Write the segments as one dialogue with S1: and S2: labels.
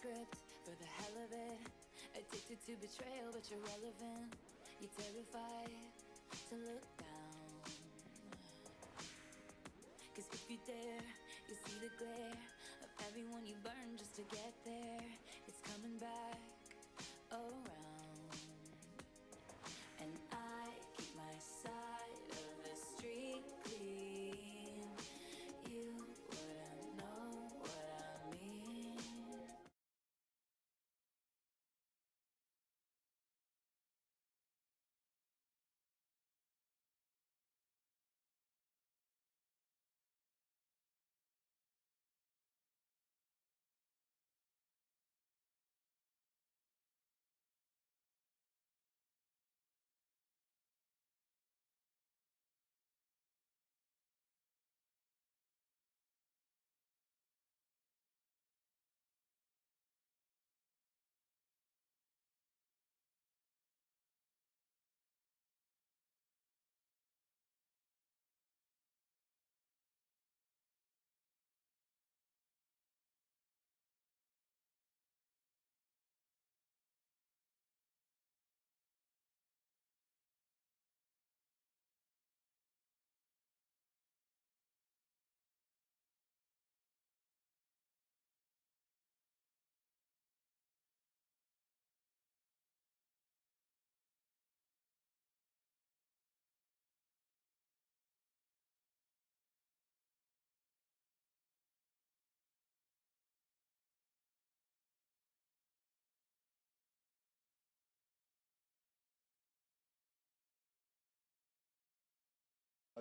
S1: script for the hell of it. Addicted to betrayal, but you're relevant. You're terrified to look down. Cause if you dare, you see the glare of everyone you burn just to get there. It's coming back around. And I keep my side of the street clean. You wouldn't know what I mean.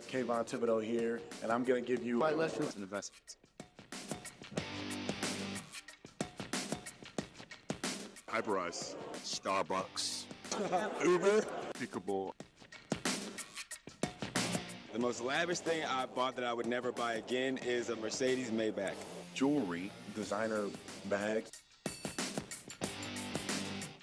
S2: Kayvon Thibodeau here, and I'm going to give you
S3: my lessons in investments.
S4: Hyperice,
S3: Starbucks,
S4: Uber, Pickable.
S5: The most lavish thing I bought that I would never buy again is a Mercedes Maybach.
S2: jewelry, designer bags.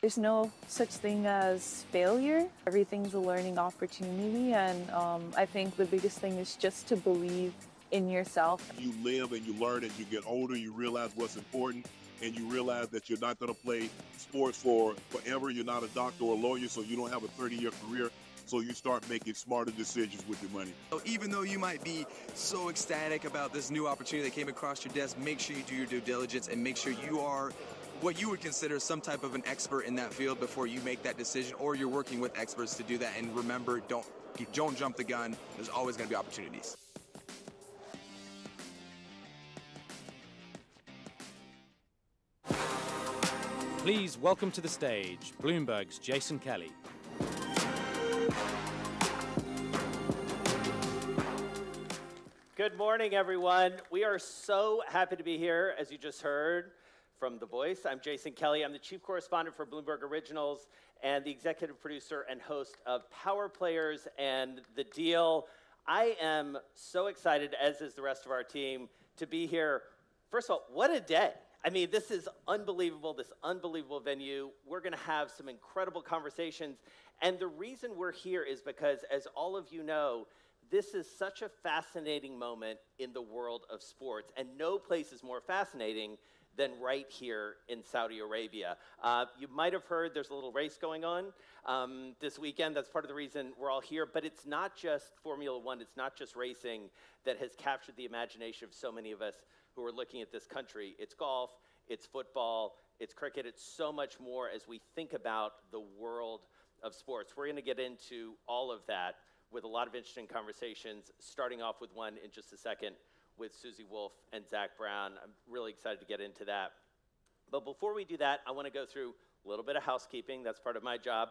S6: There's no such thing as failure. Everything's a learning opportunity, and I think the biggest thing is just to believe in yourself.
S4: You live and you learn as you get older, you realize what's important, and you realize that you're not going to play sports for forever. You're not a doctor or a lawyer, so you don't have a 30-year career. So you start making smarter decisions with your money.
S3: So even though you might be so ecstatic about this new opportunity that came across your desk, make sure you do your due diligence and make sure you are what you would consider some type of an expert in that field before you make that decision, or you're working with experts to do that. And remember, don't jump the gun. There's always going to be opportunities.
S7: Please welcome to the stage Bloomberg's Jason Kelly.
S8: Good morning, everyone. We are so happy to be here, as you just heard from The Voice. I'm Jason Kelly. I'm the chief correspondent for Bloomberg Originals and the executive producer and host of Power Players and The Deal. I am so excited, as is the rest of our team, to be here. First of all, what a day. I mean, this is unbelievable, this unbelievable venue. We're going to have some incredible conversations. And the reason we're here is because, as all of you know, this is such a fascinating moment in the world of sports. And no place is more fascinating than right here in Saudi Arabia. You might have heard there's a little race going on this weekend. That's part of the reason we're all here. But it's not just Formula One. It's not just racing that has captured the imagination of so many of us who are looking at this country. It's golf, it's football, it's cricket. It's so much more as we think about the world of sports. We're going to get into all of that with a lot of interesting conversations, starting off with one in just a second with Susie Wolff and Zach Brown. I'm really excited to get into that. But before we do that, I want to go through a little bit of housekeeping. That's part of my job.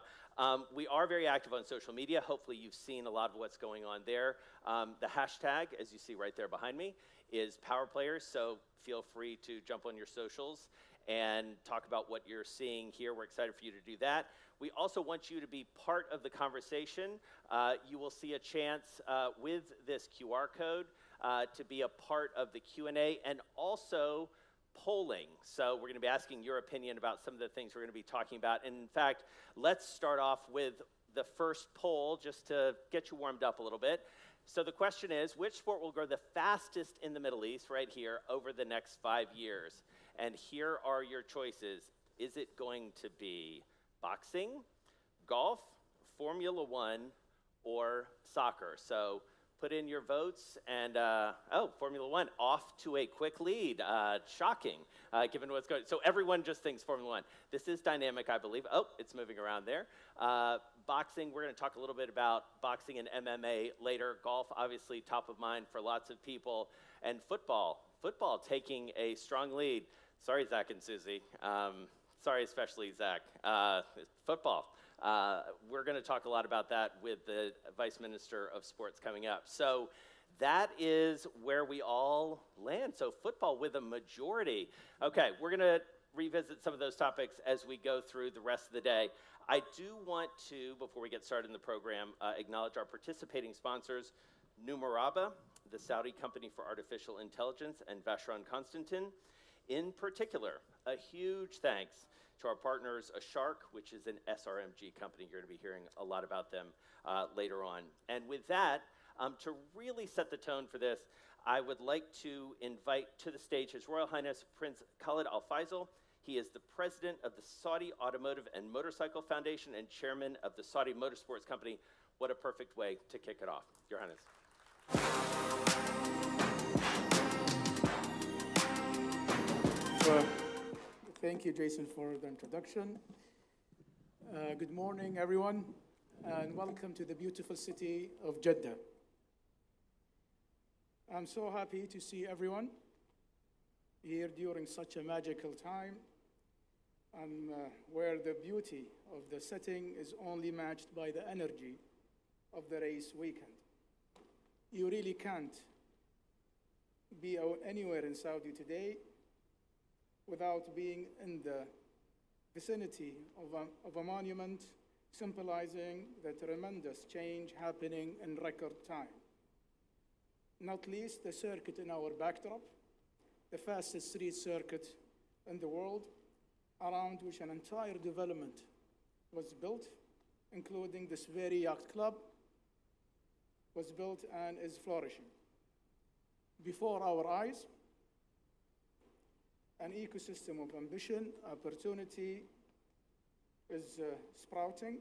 S8: We are very active on social media. Hopefully you've seen a lot of what's going on there. The hashtag, as you see right there behind me, is Power Players, so feel free to jump on your socials and talk about what you're seeing here. We're excited for you to do that. We also want you to be part of the conversation. You will see a chance with this QR code to be a part of the Q&A and also polling. So we're going to be asking your opinion about some of the things we're going to be talking about. And in fact, let's start off with the first poll just to get you warmed up a little bit. So the question is, which sport will grow the fastest in the Middle East right here over the next 5 years? And here are your choices. Is it going to be boxing, golf, Formula One, or soccer? So put in your votes, and Formula One off to a quick lead. Shocking, given what's going on. So everyone just thinks Formula One. This is dynamic, I believe. Oh, it's moving around there. Boxing, we're going to talk a little bit about boxing and MMA later. Golf, obviously top of mind for lots of people. And football taking a strong lead. Sorry, Zach and Susie. Sorry, especially Zach. Football. We're going to talk a lot about that with the Vice Minister of Sports coming up. So that is where we all land. So football with a majority. Okay, we're going to revisit some of those topics as we go through the rest of the day. I do want to, before we get started in the program, acknowledge our participating sponsors, Numeraba, the Saudi company for artificial intelligence, and Vacheron Constantin. In particular, a huge thanks to our partners, Shark, which is an SRMG company. You're going to be hearing a lot about them later on. And with that, to really set the tone for this, I would like to invite to the stage His Royal Highness Prince Khalid Al-Faisal. He is the president of the Saudi Automotive and Motorcycle Foundation and chairman of the Saudi Motorsports Company. What a perfect way to kick it off. Your Highness.
S9: Thank you, Jason, for the introduction. Good morning, everyone, and welcome to the beautiful city of Jeddah. I'm so happy to see everyone here during such a magical time, and where the beauty of the setting is only matched by the energy of the race weekend. You really can't be anywhere in Saudi today without being in the vicinity of a monument symbolizing the tremendous change happening in record time. Not least the circuit in our backdrop, the fastest street circuit in the world, around which an entire development was built, including this very yacht club, was built and is flourishing. Before our eyes, an ecosystem of ambition, opportunity is sprouting,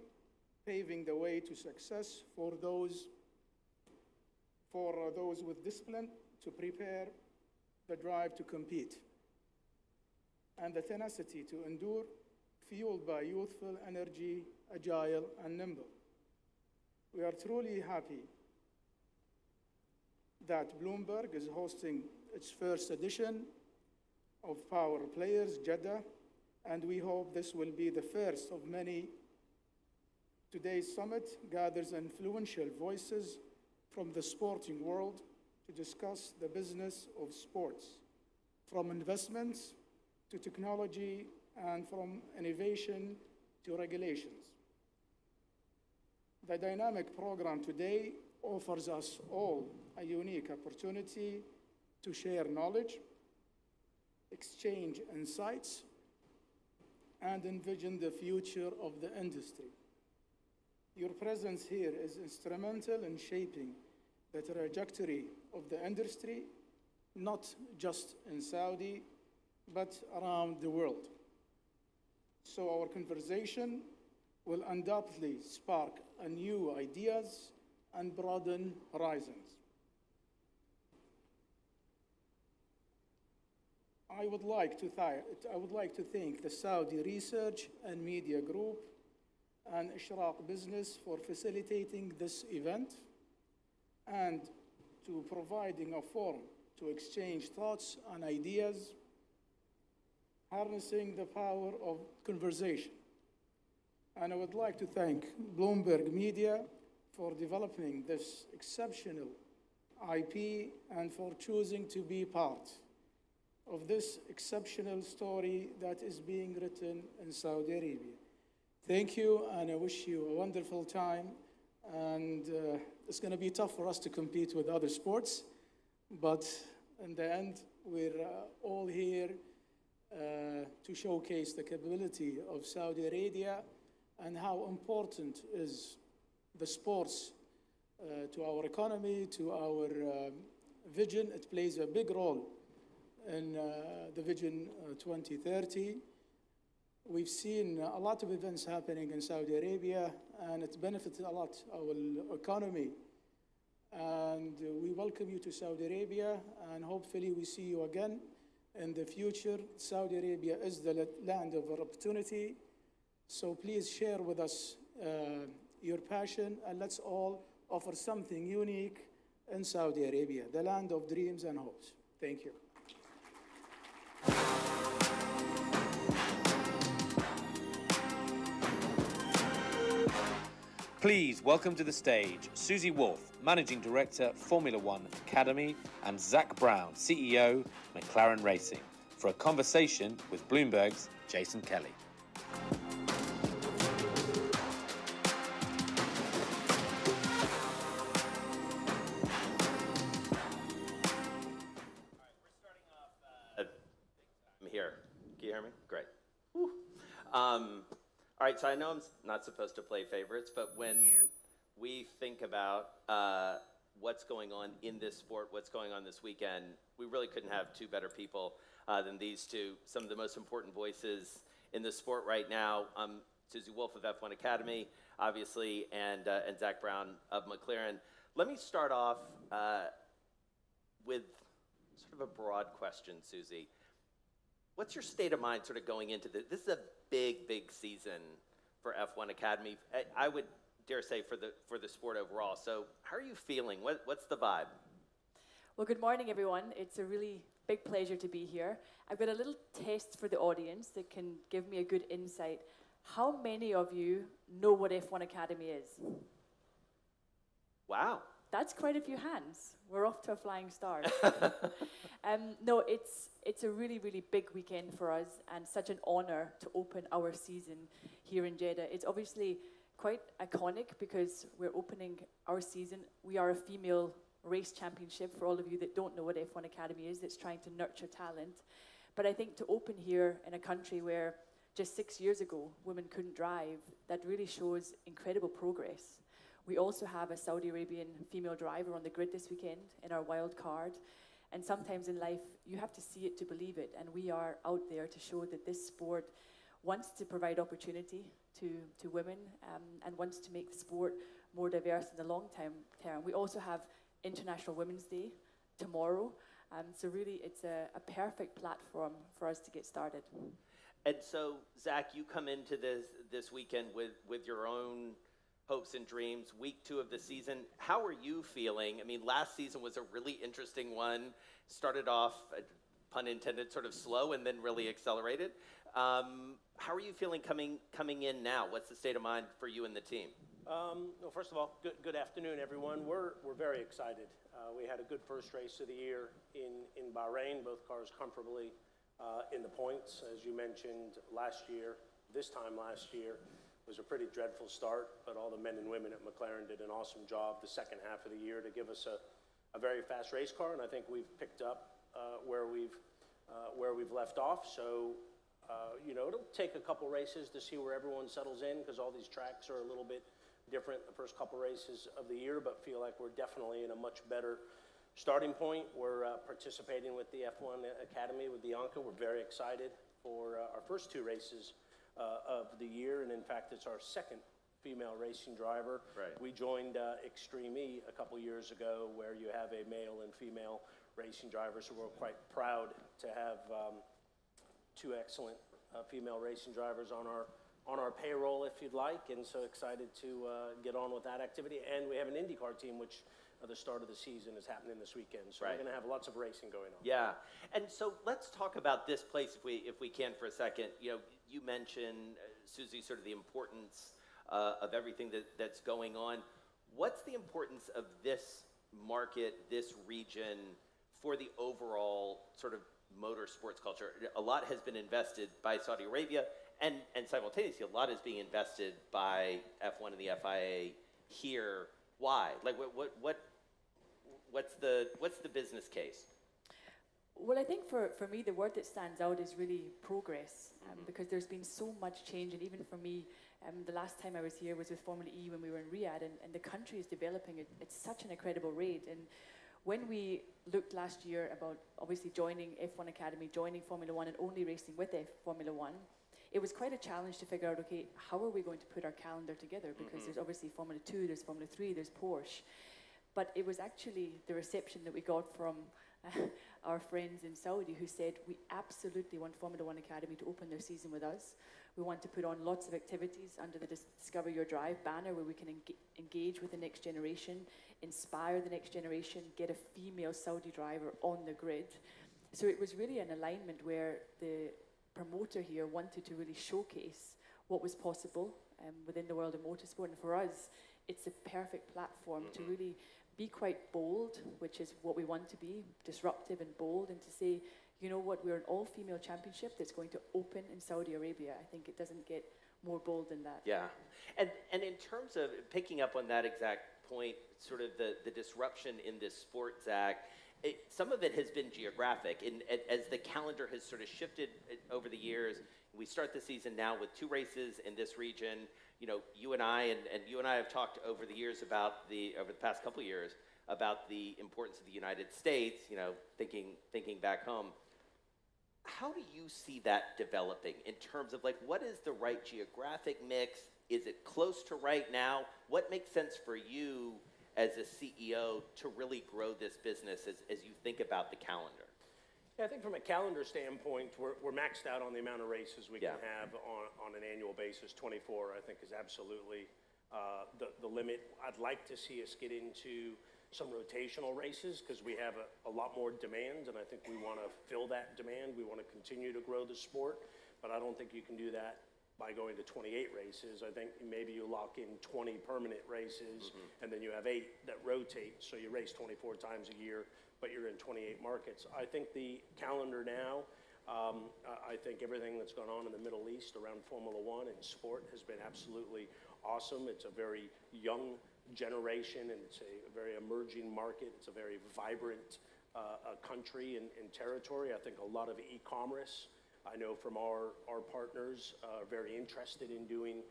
S9: paving the way to success for those with discipline to prepare, the drive to compete, and the tenacity to endure, fueled by youthful energy, agile and nimble. We are truly happy that Bloomberg is hosting its first edition of Power Players Jeddah, and we hope this will be the first of many. Today's summit gathers influential voices from the sporting world to discuss the business of sports, from investments to technology and from innovation to regulations. The dynamic program today offers us all a unique opportunity to share knowledge, exchange insights, and envision the future of the industry. Your presence here is instrumental in shaping the trajectory of the industry, not just in Saudi, but around the world. So our conversation will undoubtedly spark new ideas and broaden horizons. I would like to thank the Saudi Research and Media Group and Ishraq Business for facilitating this event and to providing a forum to exchange thoughts and ideas, harnessing the power of conversation. And I would like to thank Bloomberg Media for developing this exceptional IP and for choosing to be part of this exceptional story that is being written in Saudi Arabia. Thank you, and I wish you a wonderful time. And it's going to be tough for us to compete with other sports, but in the end, we're all here to showcase the capability of Saudi Arabia and how important is the sports to our economy, to our vision. It plays a big role in the Vision 2030. We've seen a lot of events happening in Saudi Arabia, and it benefited a lot our economy. And we welcome you to Saudi Arabia, and hopefully we see you again in the future. Saudi Arabia is the land of opportunity, so please share with us your passion, and let's all offer something unique in Saudi Arabia, the land of dreams and hopes. Thank you.
S7: Please welcome to the stage Susie Wolff, Managing Director, Formula One Academy, and Zach Brown, CEO, McLaren Racing, for a conversation with Bloomberg's Jason Kelly.
S8: I'm here. Can you hear me? Great. All right, so I know I'm not supposed to play favorites, but when we think about what's going on in this sport, what's going on this weekend, we really couldn't have two better people than these two, some of the most important voices in the sport right now. Susie Wolff of F1 Academy, obviously, and Zach Brown of McLaren. Let me start off with sort of a broad question, Susie. What's your state of mind sort of going into this? This is a big, big season for F1 Academy. I would dare say for the sport overall. So how are you feeling? What's the vibe?
S10: Well, good morning, everyone. It's a really big pleasure to be here. I've got a little test for the audience that can give me a good insight. How many of you know what F1 Academy is?
S8: Wow.
S10: That's quite a few hands. We're off to a flying start. No, it's a really, really big weekend for us, and such an honor to open our season here in Jeddah. It's obviously quite iconic because we're opening our season. We are a female race championship, for all of you that don't know what F1 Academy is, that's trying to nurture talent. But I think to open here in a country where just 6 years ago women couldn't drive, that really shows incredible progress. We also have a Saudi Arabian female driver on the grid this weekend in our wild card. And sometimes in life, you have to see it to believe it. And we are out there to show that this sport wants to provide opportunity to women and wants to make the sport more diverse in the long term. We also have International Women's Day tomorrow. So really, it's a perfect platform for us to get started.
S8: And so, Zach, you come into this weekend with your own hopes and dreams, week 2 of the season. How are you feeling? I mean, last season was a really interesting one. Started off, pun intended, sort of slow and then really accelerated. How are you feeling coming in now? What's the state of mind for you and the team?
S11: Well, first of all, good afternoon, everyone. We're very excited. We had a good first race of the year in Bahrain, both cars comfortably in the points. As you mentioned, this time last year, was a pretty dreadful start, but all the men and women at McLaren did an awesome job the second half of the year to give us a very fast race car, and I think we've picked up where we've left off. So, it'll take a couple races to see where everyone settles in, because all these tracks are a little bit different the first couple races of the year, but feel like we're definitely in a much better starting point. We're participating with the F1 Academy with Bianca. We're very excited for our first 2 races of the year, and in fact, it's our second female racing driver.
S8: Right.
S11: We joined Extreme E a couple years ago, where you have a male and female racing driver, so we're quite proud to have 2 excellent female racing drivers on our payroll, if you'd like, and so excited to get on with that activity. And we have an IndyCar team, which the start of the season is happening this weekend, so
S8: right.
S11: We're going to have lots of racing going on.
S8: Yeah, and so let's talk about this place if we can for a second. You mentioned, Susie, sort of the importance of everything that's going on. What's the importance of this market, this region, for the overall sort of motorsports culture? A lot has been invested by Saudi Arabia, and simultaneously, a lot is being invested by F1 and the FIA here. Why? Like, what's the business case?
S10: Well, I think for me, the word that stands out is really progress, because there's been so much change. And even for me, the last time I was here was with Formula E when we were in Riyadh, and the country is developing at such an incredible rate. And when we looked last year about obviously joining F1 Academy, joining Formula One, and only racing with Formula One, it was quite a challenge to figure out, okay, how are we going to put our calendar together? Because there's obviously Formula 2, there's Formula 3, there's Porsche. But it was actually the reception that we got from our friends in Saudi who said, we absolutely want Formula One Academy to open their season with us. We want to put on lots of activities under the Discover Your Drive banner where we can engage with the next generation, inspire the next generation, get a female Saudi driver on the grid. So it was really an alignment where the promoter here wanted to really showcase what was possible within the world of motorsport. And for us, it's a perfect platform to really be quite bold, which is what we want to be, disruptive and bold, and to say, you know what, we're an all-female championship that's going to open in Saudi Arabia. I think it doesn't get more bold than that.
S8: Yeah. And in terms of picking up on that exact point, sort of the disruption in this sport, Zach, some of it has been geographic. And as the calendar has sort of shifted over the years, we start the season now with 2 races in this region. You know, you and I have talked over the years over the past couple of years about the importance of the United States, you know, thinking back home. How do you see that developing in terms of, like, what is the right geographic mix? Is it close to right now? What makes sense for you as a CEO to really grow this business as you think about the calendar?
S11: Yeah, I think from a calendar standpoint, we're maxed out on the amount of races we can have on an annual basis. 24, I think, is absolutely the limit. I'd like to see us get into some rotational races because we have a lot more demand, and I think we want to fill that demand. We want to continue to grow the sport, but I don't think you can do that by going to 28 races. I think maybe you lock in 20 permanent races, and then you have 8 that rotate, so you race 24 times a year, but you're in 28 markets. I think the calendar now, I think everything that's gone on in the Middle East around Formula One and sport has been absolutely awesome. It's a very young generation, and it's a very emerging market. It's a very vibrant country and territory. I think a lot of e-commerce, I know from our partners, are very interested in doing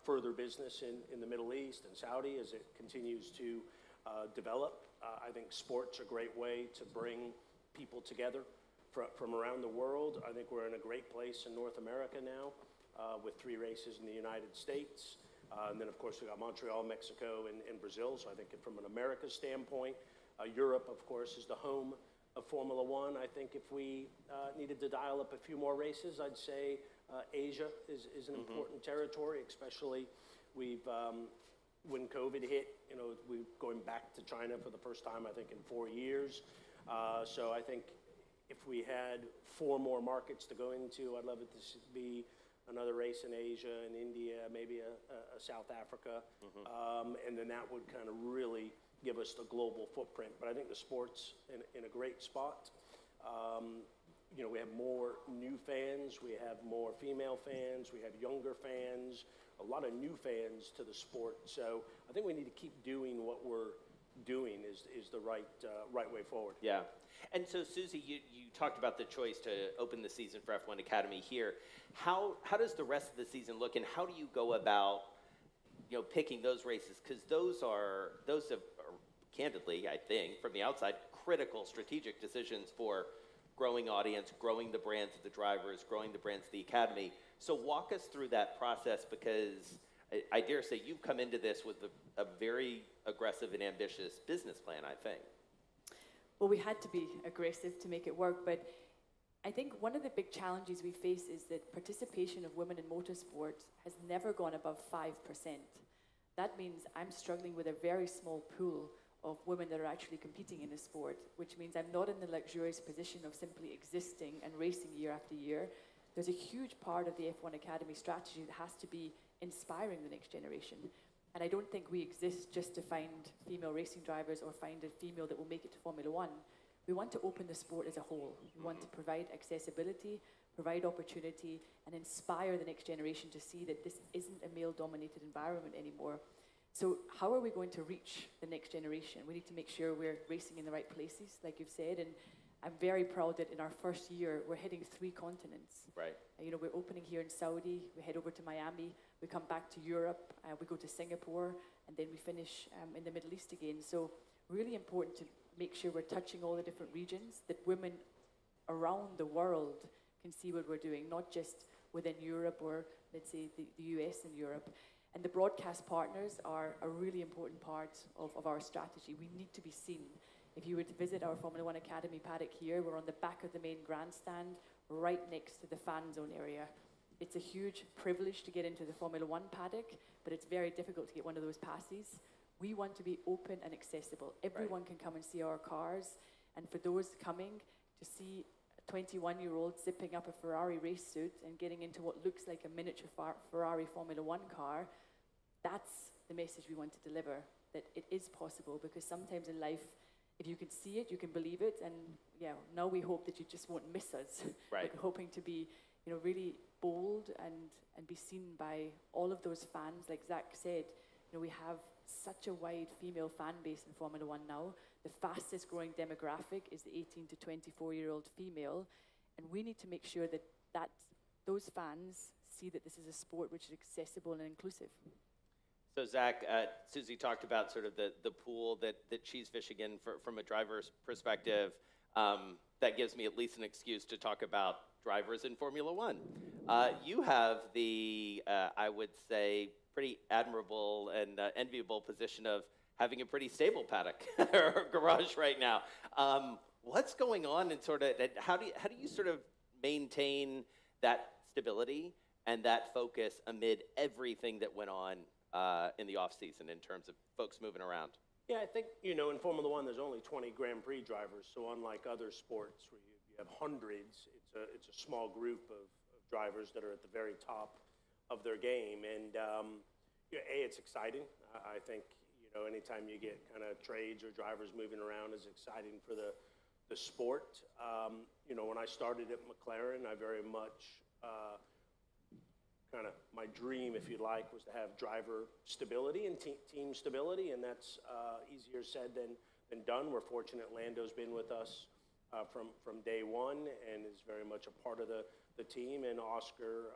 S11: further business in the Middle East and Saudi as it continues to develop. I think sport's a great way to bring people together from around the world. I think we're in a great place in North America now with 3 races in the United States. And then, of course, we got Montreal, Mexico, and Brazil. So I think from an America standpoint, Europe, of course, is the home of Formula One. I think if we needed to dial up a few more races, I'd say Asia is an important territory, especially when COVID hit, you know, we're going back to China for the first time, I think, in 4 years. So I think if we had 4 more markets to go into, I'd love it to be another race in Asia and India, maybe a South Africa, and then that would kind of really give us the global footprint. But I think the sport's in a great spot. You know, we have more new fans, we have more female fans, we have younger fans, a lot of new fans to the sport. So I think we need to keep doing what we're doing is the right way forward.
S8: Yeah. And so, Susie, you talked about the choice to open the season for F1 Academy here. How does the rest of the season look, and how do you go about, you know, picking those races? Because those are candidly, I think, from the outside, critical strategic decisions for growing audience, growing the brands of the drivers, growing the brands of the academy. So walk us through that process, because I dare say you've come into this with a very aggressive and ambitious business plan, I think.
S10: Well, we had to be aggressive to make it work, but I think one of the big challenges we face is that participation of women in motorsport has never gone above 5%. That means I'm struggling with a very small pool of women that are actually competing in the sport, which means I'm not in the luxurious position of simply existing and racing year after year. There's a huge part of the F1 Academy strategy that has to be inspiring the next generation. And I don't think we exist just to find female racing drivers or find a female that will make it to Formula One. We want to open the sport as a whole. We want to provide accessibility, provide opportunity, and inspire the next generation to see that this isn't a male-dominated environment anymore. So how are we going to reach the next generation? We need to make sure we're racing in the right places, like you've said, and I'm very proud that in our first year, we're hitting 3 continents.
S8: Right.
S10: You know, we're opening here in Saudi, we head over to Miami, we come back to Europe, we go to Singapore, and then we finish in the Middle East again. So really important to make sure we're touching all the different regions, that women around the world can see what we're doing, not just within Europe or, let's say, the US and Europe. And the broadcast partners are a really important part of our strategy. We need to be seen. If you were to visit our Formula One Academy paddock here, we're on the back of the main grandstand, right next to the fan zone area. It's a huge privilege to get into the Formula One paddock, but it's very difficult to get one of those passes. We want to be open and accessible. Everyone can come and see our cars, and for those coming, to see a 21-year-old zipping up a Ferrari race suit and getting into what looks like a miniature Ferrari Formula One car, that's the message we want to deliver, that it is possible, because sometimes in life, if you can see it, you can believe it, and yeah, now we hope that you just won't miss us.
S8: Right.
S10: We're hoping to be, you know, really bold and be seen by all of those fans. Like Zach said, you know, we have such a wide female fan base in Formula One now. The fastest growing demographic is the 18 to 24-year-old female, and we need to make sure that those fans see that this is a sport which is accessible and inclusive.
S8: So Zach, Susie talked about sort of the pool that she's fishing in from a driver's perspective. That gives me at least an excuse to talk about drivers in Formula One. You have the, I would say, pretty admirable and enviable position of having a pretty stable paddock or garage right now. What's going on, and sort of how do you sort of maintain that stability and that focus amid everything that went on in the off season in terms of folks moving around?
S11: Yeah, I think, you know, in Formula One, there's only 20 Grand Prix drivers. So unlike other sports where you have hundreds, it's a small group of drivers that are at the very top of their game. And, you know, it's exciting. I think, you know, anytime you get kind of trades or drivers moving around is exciting for the sport. You know, when I started at McLaren, I very much kind of my dream, if you like, was to have driver stability and team stability, and that's easier said than done. We're fortunate Lando's been with us from day one and is very much a part of the team, and Oscar,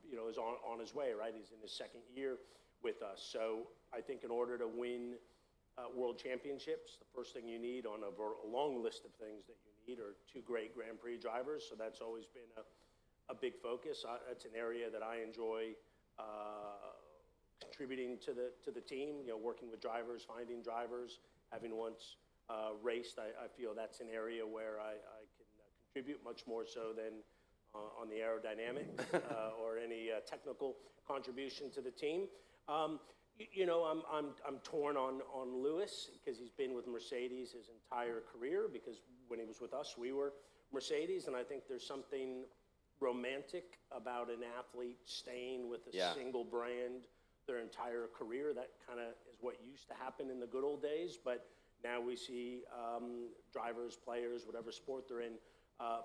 S11: you know, is on his way, right? He's in his second year with us. So I think in order to win world championships, the first thing you need on a long list of things that you need are 2 great Grand Prix drivers. So that's always been a big focus. That's an area that I enjoy contributing to the team. You know, working with drivers, finding drivers. Having once raced, I feel that's an area where I can contribute much more so than on the aerodynamics or any technical contribution to the team. You know, I'm torn on Lewis because he's been with Mercedes his entire career. Because when he was with us, we were Mercedes, and I think there's something romantic about an athlete staying with a single brand their entire career. That kind of is what used to happen in the good old days, but now we see drivers, players, whatever sport they're in,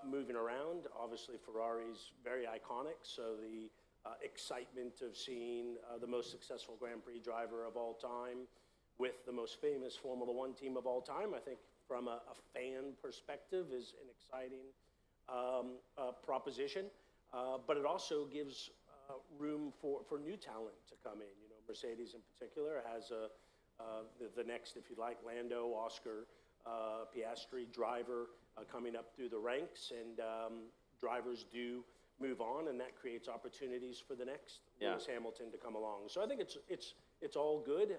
S11: moving around. Obviously, Ferrari's very iconic, so the excitement of seeing the most successful Grand Prix driver of all time with the most famous Formula One team of all time, I think from a fan perspective is an exciting proposition, but it also gives room for new talent to come in. You know, Mercedes in particular has the next, if you like, Lando, Oscar, Piastri driver coming up through the ranks, and drivers do move on, and that creates opportunities for the next Lewis Hamilton to come along. So I think it's all good.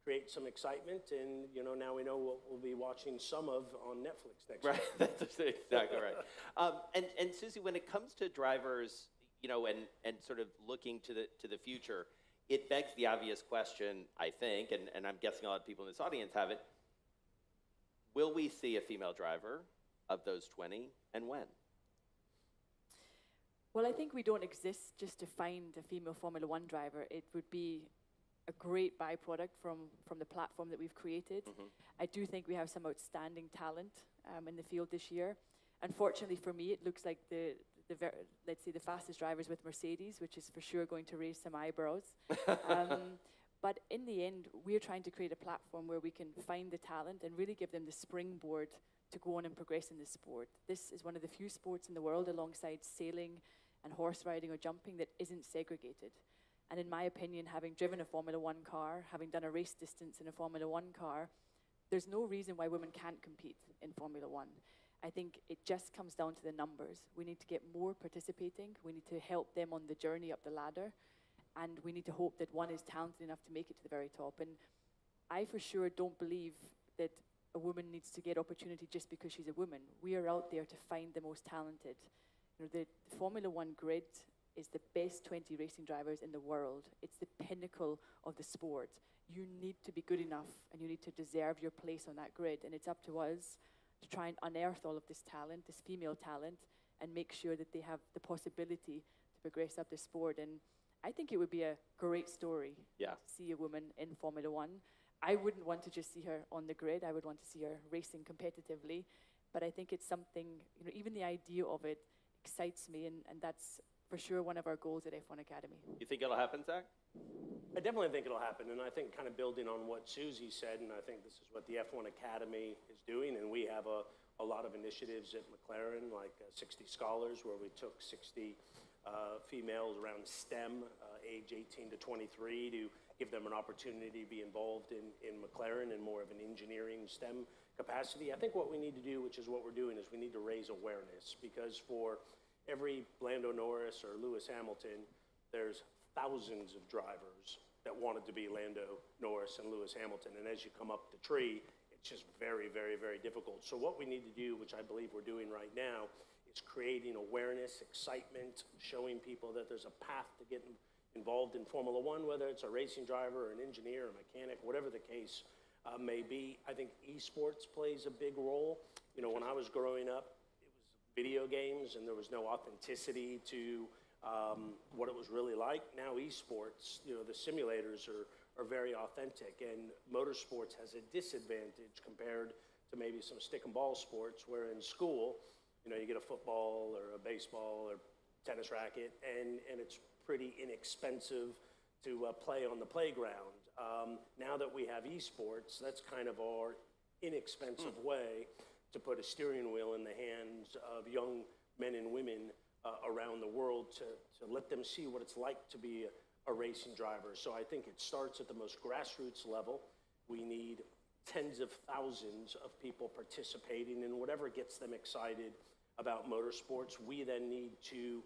S11: Create some excitement, and you know, now we know what we'll be watching some of on Netflix next week.
S8: Right, that's exactly right. And Susie, when it comes to drivers, you know, and sort of looking to the future, it begs the obvious question, I think, and I'm guessing a lot of people in this audience have it. Will we see a female driver of those 20, and when?
S10: Well, I think we don't exist just to find a female Formula One driver. It would be a great byproduct from the platform that we've created. Mm-hmm. I do think we have some outstanding talent in the field this year. Unfortunately for me, it looks like let's say the fastest drivers with Mercedes, which is for sure going to raise some eyebrows. But in the end, we're trying to create a platform where we can find the talent and really give them the springboard to go on and progress in this sport. This is one of the few sports in the world, alongside sailing and horse riding or jumping, that isn't segregated. And in my opinion, having driven a Formula One car, having done a race distance in a Formula One car, there's no reason why women can't compete in Formula One. I think it just comes down to the numbers. We need to get more participating. We need to help them on the journey up the ladder. And we need to hope that one is talented enough to make it to the very top. And I for sure don't believe that a woman needs to get opportunity just because she's a woman. We are out there to find the most talented. You know, the Formula One grid is the best 20 racing drivers in the world. It's the pinnacle of the sport. You need to be good enough and you need to deserve your place on that grid. And it's up to us to try and unearth all of this talent, this female talent, and make sure that they have the possibility to progress up the sport. And I think it would be a great story to see a woman in Formula One. I wouldn't want to just see her on the grid. I would want to see her racing competitively. But I think it's something, you know, even the idea of it excites me, and that's for sure one of our goals at F1 Academy.
S8: You think it'll happen, Zach?
S11: I definitely think it'll happen, and I think kind of building on what Susie said, and I think this is what the F1 Academy is doing, and we have a lot of initiatives at McLaren, like 60 Scholars, where we took 60 females around STEM, age 18 to 23, to give them an opportunity to be involved in McLaren in more of an engineering STEM capacity. I think what we need to do, which is what we're doing, is we need to raise awareness, because for every Lando Norris or Lewis Hamilton, there's thousands of drivers that wanted to be Lando Norris and Lewis Hamilton. And as you come up the tree, it's just very, very, very difficult. So what we need to do, which I believe we're doing right now, is creating awareness, excitement, showing people that there's a path to get involved in Formula One, whether it's a racing driver or an engineer or mechanic, whatever the case may be. I think esports plays a big role. You know, when I was growing up, it was video games and there was no authenticity to what it was really like. Now esports, you know, the simulators are very authentic, and motorsports has a disadvantage compared to maybe some stick and ball sports, where in school, you know, you get a football or a baseball or tennis racket, and it's pretty inexpensive to play on the playground. Now that we have esports, that's kind of our inexpensive way to put a steering wheel in the hands of young men and women around the world to let them see what it's like to be a racing driver. So I think it starts at the most grassroots level. We need tens of thousands of people participating in whatever gets them excited about motorsports. We then need to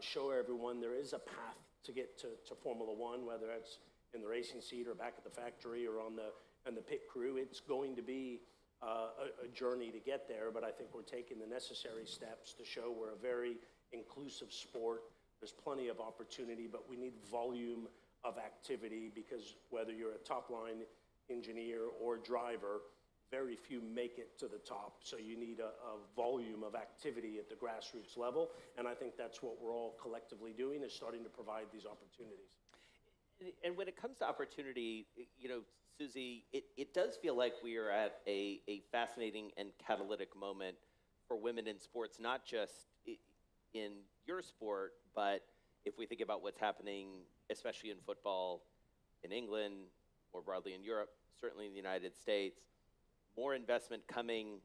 S11: show everyone there is a path to get to Formula One, whether it's in the racing seat or back at the factory or on the pit crew. It's going to be a journey to get there, but I think we're taking the necessary steps to show we're a very inclusive sport. There's plenty of opportunity, but we need volume of activity, because whether you're a top-line engineer or driver, very few make it to the top. So you need a volume of activity at the grassroots level, and I think that's what we're all collectively doing, is starting to provide these opportunities.
S12: And when it comes to opportunity, you know, Susie, it does feel like we are at a fascinating and catalytic moment for women in sports, not just in your sport, but if we think about what's happening, especially in football in England, more broadly in Europe, certainly in the United States, more investment coming.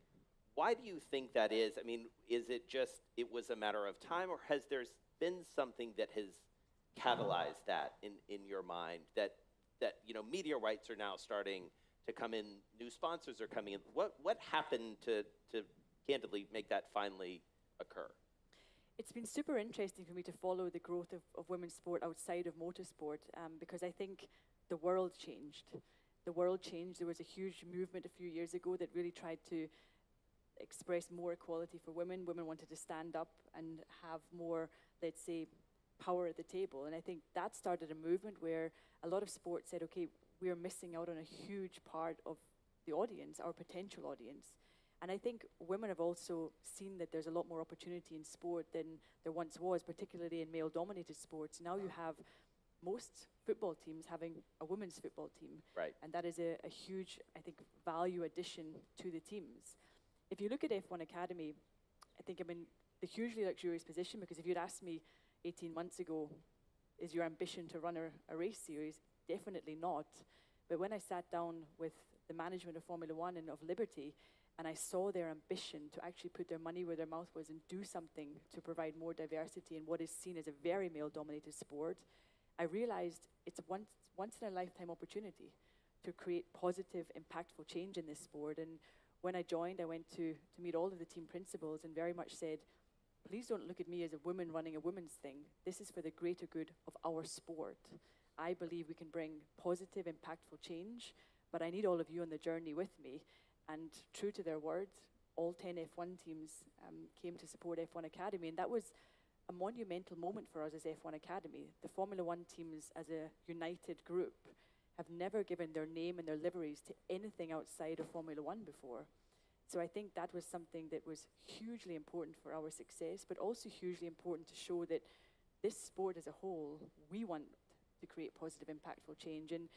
S12: Why do you think that is? I mean, is it just it was a matter of time, or has there been something that has catalyzed that in your mind, that you know, media rights are now starting to come in, new sponsors are coming in? What happened to candidly make that finally occur?
S10: It's been super interesting for me to follow the growth of women's sport outside of motorsport, because I think the world changed. The world changed. There was a huge movement a few years ago that really tried to express more equality for women. Women wanted to stand up and have more, let's say, power at the table. And I think that started a movement where a lot of sports said, okay, we are missing out on a huge part of the audience, our potential audience. And I think women have also seen that there's a lot more opportunity in sport than there once was, particularly in male-dominated sports. Now you have most football teams having a women's football team.
S12: Right.
S10: And that is a huge, I think, value addition to the teams. If you look at F1 Academy, I think I'm in the hugely luxurious position, because if you'd asked me 18 months ago, is your ambition to run a race series? Definitely not. But when I sat down with the management of Formula One and of Liberty, And I saw their ambition to actually put their money where their mouth was and do something to provide more diversity in what is seen as a very male-dominated sport. I realized it's a once-in-a-lifetime opportunity to create positive, impactful change in this sport. And when I joined, I went to meet all of the team principals and very much said, please don't look at me as a woman running a women's thing. This is for the greater good of our sport. I believe we can bring positive, impactful change, but I need all of you on the journey with me. And true to their word, all 10 F1 teams came to support F1 Academy, and that was a monumental moment for us as F1 Academy. The Formula One teams, as a united group, have never given their name and their liveries to anything outside of Formula One before. So I think that was something that was hugely important for our success, but also hugely important to show that this sport as a whole, we want to create positive, impactful change. And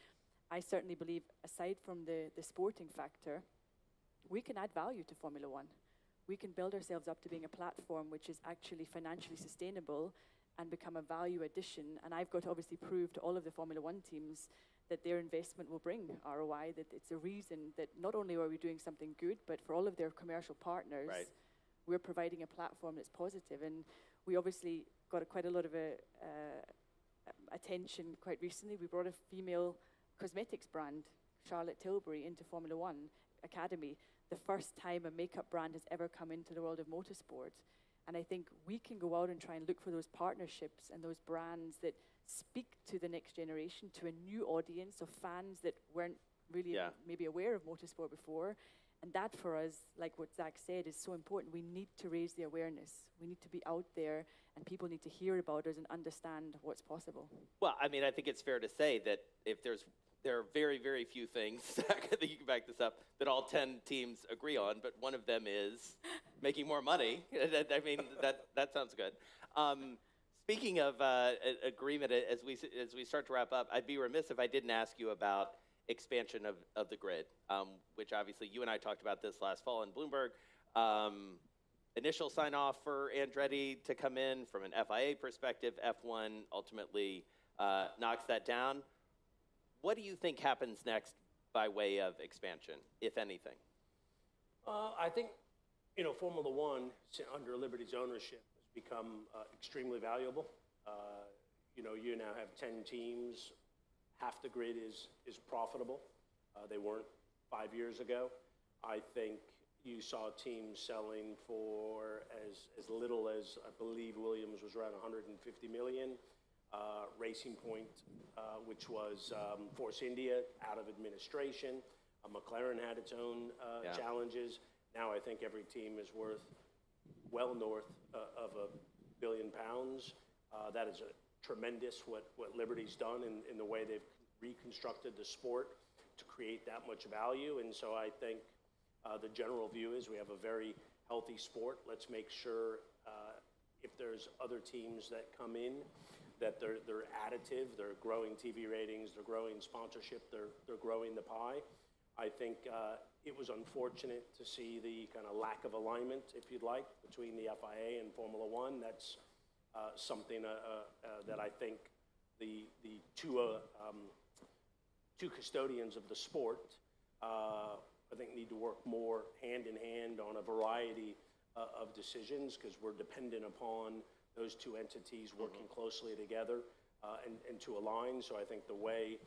S10: I certainly believe, aside from the sporting factor, we can add value to Formula One. We can build ourselves up to being a platform which is actually financially sustainable and become a value addition. And I've got to obviously prove to all of the Formula One teams that their investment will bring ROI, that it's a reason that not only are we doing something good, but for all of their commercial partners, we're providing a platform that's positive. And we obviously got quite a lot of attention quite recently. We brought a female cosmetics brand, Charlotte Tilbury, into Formula One Academy. The first time a makeup brand has ever come into the world of motorsport. And I think we can go out and try and look for those partnerships and those brands that speak to the next generation, to a new audience of fans that weren't really maybe aware of motorsport before. And that for us, like what Zach said, is so important. We need to raise the awareness. We need to be out there, and people need to hear about us and understand what's possible.
S12: Well, I mean, I think it's fair to say that if there are very, very few things, Zach, that you can back this up, that all 10 teams agree on, but one of them is making more money. I mean, that sounds good. Speaking of agreement, as we start to wrap up, I'd be remiss if I didn't ask you about expansion of the grid, which obviously you and I talked about this last fall in Bloomberg. Initial sign-off for Andretti to come in from an FIA perspective. F1 ultimately knocks that down. What do you think happens next by way of expansion, if anything?
S11: I think, Formula One, under Liberty's ownership, has become extremely valuable. You now have 10 teams. Half the grid is profitable. They weren't 5 years ago. I think you saw teams selling for as little as, I believe Williams was around 150 million. Racing Point, which was Force India, out of administration. McLaren had its own challenges. Now I think every team is worth well north of £1 billion. That is a tremendous what Liberty's done in the way they've reconstructed the sport to create that much value. And so I think the general view is we have a very healthy sport. Let's make sure if there's other teams that come in, that they're additive, they're growing TV ratings, they're growing sponsorship, they're growing the pie. I think it was unfortunate to see the kind of lack of alignment, if you'd like, between the FIA and Formula One. That's something that I think the two custodians of the sport, I think, need to work more hand in hand on a variety of decisions, because we're dependent upon those two entities working closely together and to align. So I think the way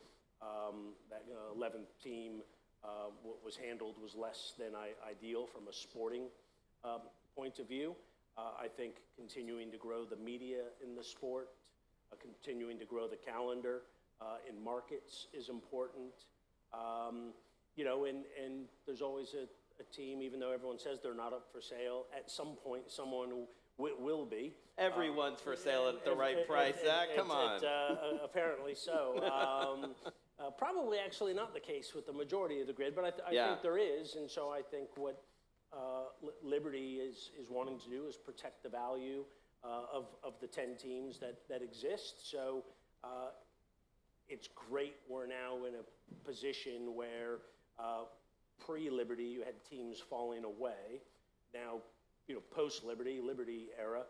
S11: that 11th team was handled was less than ideal from a sporting point of view. I think continuing to grow the media in the sport, continuing to grow the calendar in markets is important. And there's always a team, even though everyone says they're not up for sale, at some point someone will be.
S12: Everyone's for sale at the right price, Zach. Come on.
S11: Apparently so. Probably actually not the case with the majority of the grid, but I think there is. And so I think what Liberty is wanting to do is protect the value of the 10 teams that exist. So it's great we're now in a position where pre-Liberty you had teams falling away. Now, post-Liberty, Liberty era,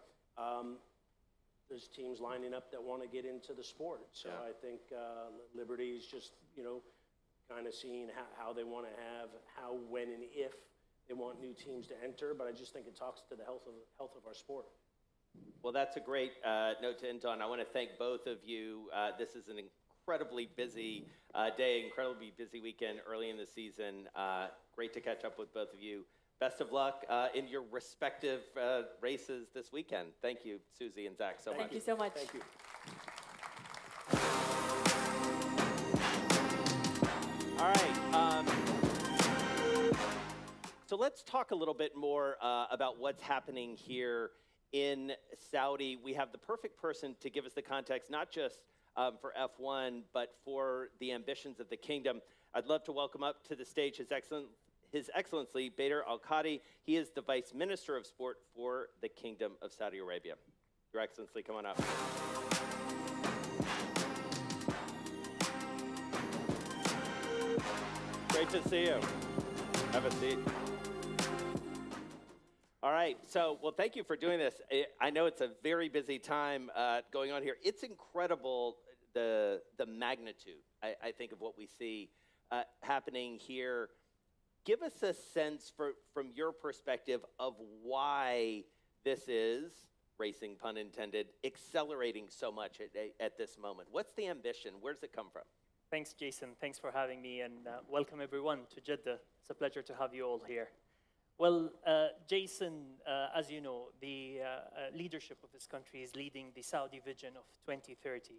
S11: there's teams lining up that want to get into the sport. So I think Liberty's just, kind of seeing how they want to have, how, when, and if They want new teams to enter, but I just think it talks to the health of our sport.
S12: Well, that's a great note to end on. I want to thank both of you. This is an incredibly busy day, incredibly busy weekend early in the season. Great to catch up with both of you. Best of luck in your respective races this weekend. Thank you, Susie and Zach, so much.
S10: Thank you so much.
S11: Thank you.
S12: All right. So let's talk a little bit more about what's happening here in Saudi. We have the perfect person to give us the context, not just for F1, but for the ambitions of the kingdom. I'd love to welcome up to the stage His Excellency, Bader Al-Qadi. He is the Vice Minister of Sport for the Kingdom of Saudi Arabia. Your Excellency, come on up. Great to see you. Have a seat. All right, so, well, thank you for doing this. I know it's a very busy time going on here. It's incredible, the magnitude, I think, of what we see happening here. Give us a sense from your perspective of why this is, racing pun intended, accelerating so much at this moment. What's the ambition? Where does it come from?
S13: Thanks, Jason. Thanks for having me, and welcome everyone to Jeddah. It's a pleasure to have you all here. Well, Jason, as you know, the leadership of this country is leading the Saudi vision of 2030.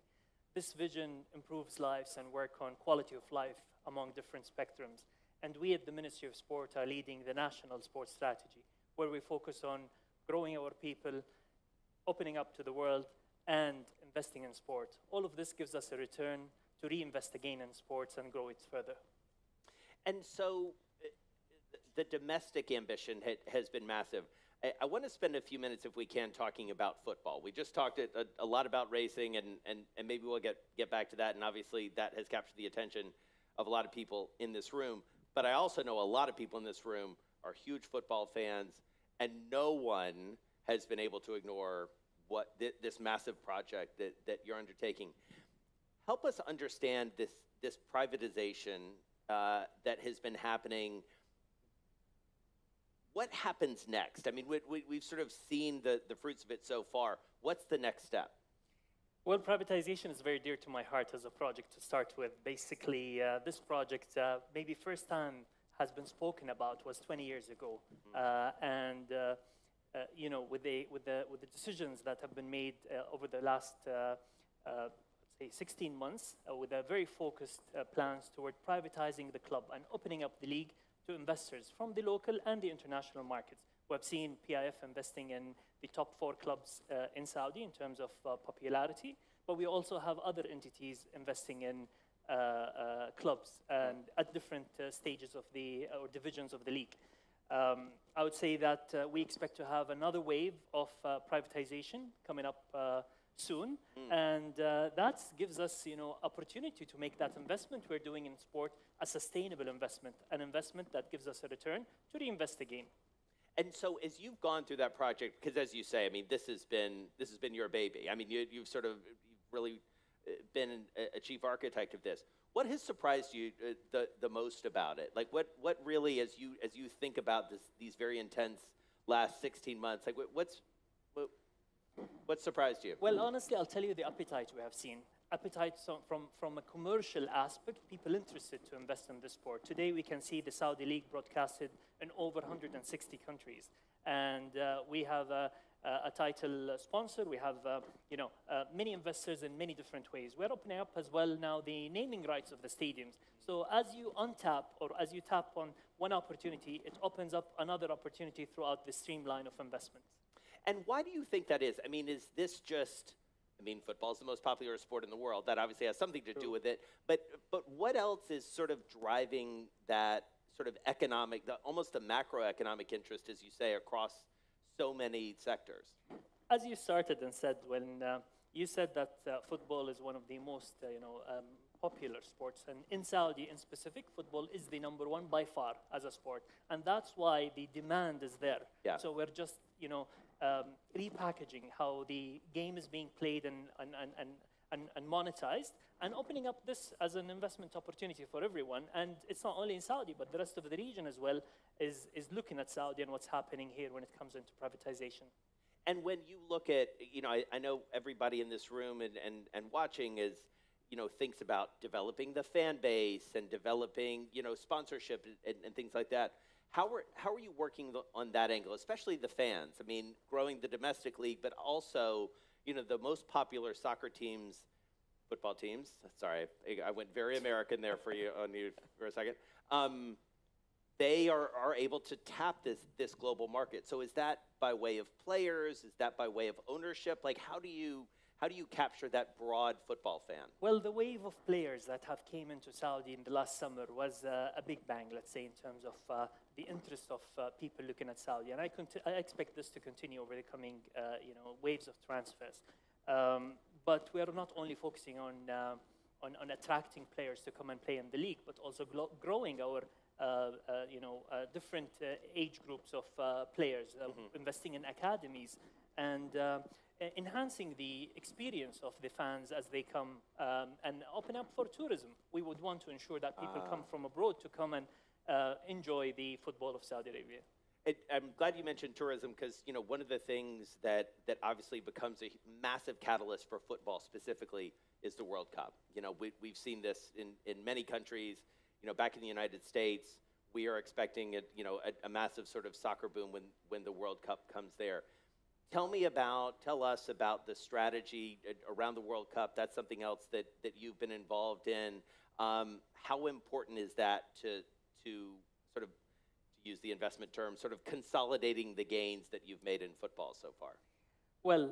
S13: This vision improves lives and work on quality of life among different spectrums. And we at the Ministry of Sport are leading the national sports strategy, where we focus on growing our people, opening up to the world, and investing in sport. All of this gives us a return to reinvest again in sports and grow it further.
S12: And so the domestic ambition has been massive. I want to spend a few minutes, if we can, talking about football. We just talked a lot about racing, and maybe we'll get back to that, and obviously that has captured the attention of a lot of people in this room. But I also know a lot of people in this room are huge football fans, and no one has been able to ignore what this massive project that you're undertaking. Help us understand this privatization that has been happening. What happens next? I mean, we've sort of seen the fruits of it so far. What's the next step?
S13: Well, privatization is very dear to my heart as a project to start with. Basically, this project, maybe first time has been spoken about was 20 years ago. You know, with the decisions that have been made over the last, say, 16 months, with a very focused plans toward privatizing the club and opening up the league to investors from the local and the international markets. We have seen PIF investing in the top 4 clubs in Saudi in terms of popularity, but we also have other entities investing in clubs and at different stages of the or divisions of the league. I would say that we expect to have another wave of privatization coming up soon, and that gives us, you know, opportunity to make that investment we're doing in sport a sustainable investment, an investment that gives us a return to reinvest again.
S12: And so, as you've gone through that project, because as you say, I mean, this has been your baby. I mean, you've really been a chief architect of this. What has surprised you the most about it? Like, what really, as you think about these very intense last 16 months, like what surprised you?
S13: Well, honestly, I'll tell you the appetite we have seen. Appetite from a commercial aspect, people interested to invest in this sport. Today, we can see the Saudi League broadcasted in over 160 countries. And we have a title sponsor. We have many investors in many different ways. We're opening up as well now the naming rights of the stadiums. So as you untap or as you tap on one opportunity, it opens up another opportunity throughout the streamline of investment.
S12: And why do you think that is? I mean, is this just, I mean, football is the most popular sport in the world. That obviously has something to do with it. But what else is sort of driving that sort of economic, almost a macroeconomic interest, as you say, across so many sectors?
S13: As you started and said, when you said that football is one of the most popular sports, and in Saudi in specific, football is the #1 by far as a sport, and that's why the demand is there.
S12: Yeah.
S13: So we're just repackaging how the game is being played and and monetized, and opening up this as an investment opportunity for everyone. And it's not only in Saudi, but the rest of the region as well is looking at Saudi and what's happening here when it comes into privatization.
S12: And when you look at, I know everybody in this room and watching is, thinks about developing the fan base and developing, sponsorship and things like that. How are you working on that angle, especially the fans? I mean, growing the domestic league, but also, the most popular soccer teams, football teams. Sorry, I went very American there for you for a second. They are able to tap this global market. So is that by way of players? Is that by way of ownership? Like, how do you capture that broad football fan?
S13: Well, the wave of players that have came into Saudi in the last summer was a big bang, let's say, in terms of the interest of people looking at Saudi. And I expect this to continue over the coming, waves of transfers. But we are not only focusing on attracting players to come and play in the league, but also growing our different age groups of players, investing in academies, and enhancing the experience of the fans as they come and open up for tourism. We would want to ensure that people come from abroad to come and enjoy the football of Saudi Arabia.
S12: I'm glad you mentioned tourism because, one of the things that obviously becomes a massive catalyst for football specifically is the World Cup. We've seen this in many countries. Back in the United States, we are expecting a massive sort of soccer boom when the World Cup comes there. Tell us about the strategy around the World Cup. That's something else that you've been involved in. How important is that to sort of, to use the investment term, sort of consolidating the gains that you've made in football so far?
S13: Well,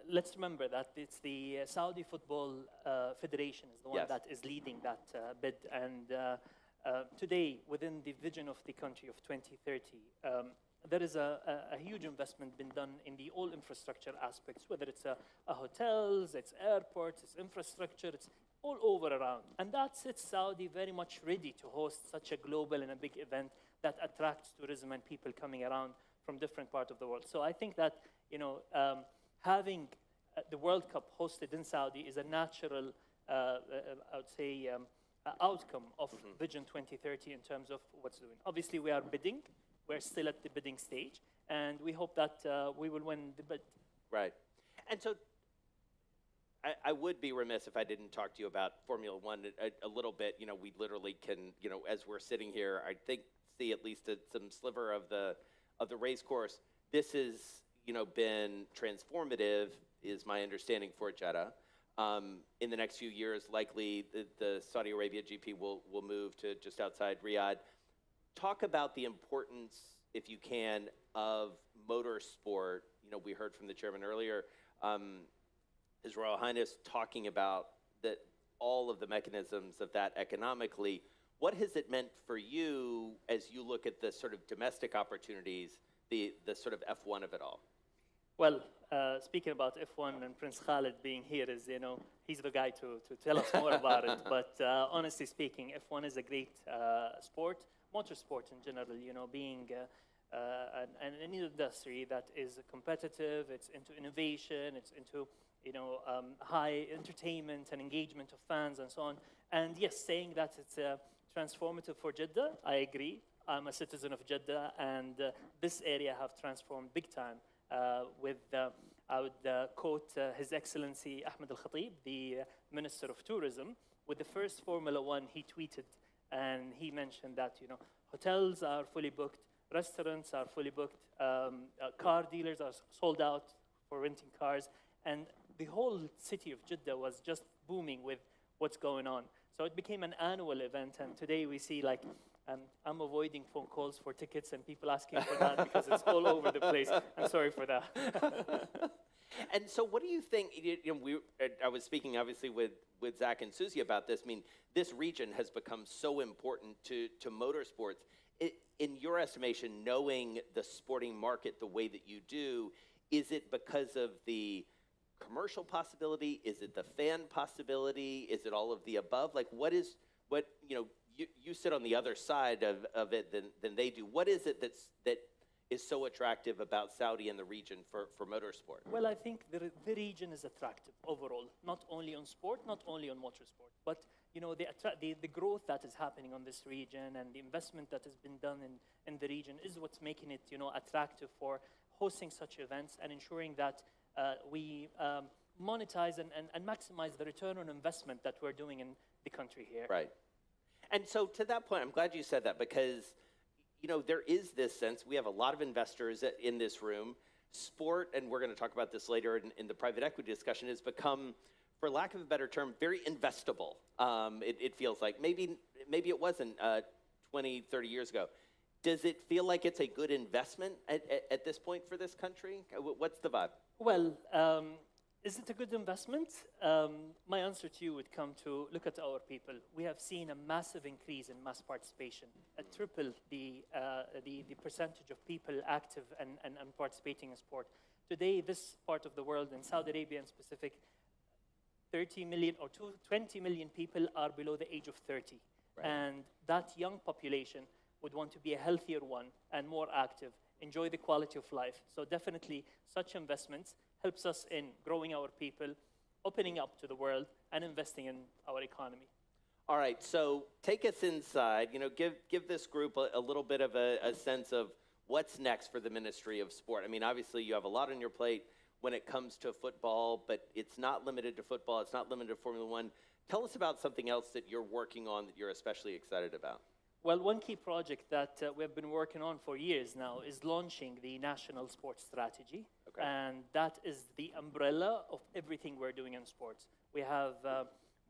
S13: let's remember that it's the Saudi Football Federation is the one that is leading that bid. And today, within the vision of the country of 2030, there is a huge investment been done in the all infrastructure aspects, whether it's hotels, it's airports, it's infrastructure, it's all over around. And that sets Saudi very much ready to host such a global and a big event that attracts tourism and people coming around from different parts of the world. So I think that, having the World Cup hosted in Saudi is a natural, I would say, outcome of Vision 2030 in terms of what's doing. Obviously, we are bidding. We're still at the bidding stage, and we hope that we will win the bid.
S12: Right. And so I would be remiss if I didn't talk to you about Formula One a little bit. We literally can, as we're sitting here, I think see at least some sliver of the race course. This has, been transformative, is my understanding, for Jeddah. In the next few years, likely the Saudi Arabia GP will move to just outside Riyadh. Talk about the importance, if you can, of motorsport. We heard from the chairman earlier, His Royal Highness talking about that all of the mechanisms of that economically. What has it meant for you as you look at the sort of domestic opportunities, the sort of F1 of it all?
S13: Well, speaking about F1 and Prince Khalid being here is, he's the guy to tell us more about it. But honestly speaking, F1 is a great sport. Motorsport in general, being an industry that is competitive, it's into innovation, it's into, high entertainment and engagement of fans and so on. And yes, saying that it's transformative for Jeddah, I agree. I'm a citizen of Jeddah, and this area have transformed big time with, I would quote His Excellency Ahmed Al-Khatib, the Minister of Tourism, with the first Formula One he tweeted. And he mentioned that, hotels are fully booked, restaurants are fully booked, car dealers are sold out for renting cars, and the whole city of Jeddah was just booming with what's going on. So it became an annual event, and today we see, I'm avoiding phone calls for tickets and people asking for that because it's all over the place. I'm sorry for that.
S12: And so what do you think, I was speaking obviously with Zach and Susie about this. I mean, this region has become so important to motorsports. In your estimation, knowing the sporting market the way that you do, is it because of the commercial possibility? Is it the fan possibility? Is it all of the above? You sit on the other side of it than they do. What is it that is so attractive about Saudi and the region for motorsport?
S13: Well, I think the region is attractive overall, not only on sport, not only on motorsport, but the growth that is happening on this region and the investment that has been done in the region is what's making it attractive for hosting such events and ensuring that we monetize and maximize the return on investment that we're doing in the country here.
S12: Right. And so to that point, I'm glad you said that because there is this sense, we have a lot of investors in this room. Sport, and we're going to talk about this later in the private equity discussion, has become, for lack of a better term, very investable. It feels like. Maybe it wasn't 20, 30 years ago. Does it feel like it's a good investment at this point for this country? What's the vibe?
S13: Well, is it a good investment? My answer to you would come to look at our people. We have seen a massive increase in mass participation, triple the percentage of people active and participating in sport. Today, this part of the world, in Saudi Arabia in specific, 30 million or 20 million people are below the age of 30. Right. And that young population would want to be a healthier one and more active, enjoy the quality of life. So definitely such investments helps us in growing our people, opening up to the world, and investing in our economy.
S12: All right, so take us inside. Give this group a little bit of a sense of what's next for the Ministry of Sport. I mean, obviously you have a lot on your plate when it comes to football, but it's not limited to football. It's not limited to Formula One. Tell us about something else that you're working on that you're especially excited about.
S13: Well, one key project that we've been working on for years now is launching the National Sports Strategy. Okay. And that is the umbrella of everything we're doing in sports. We have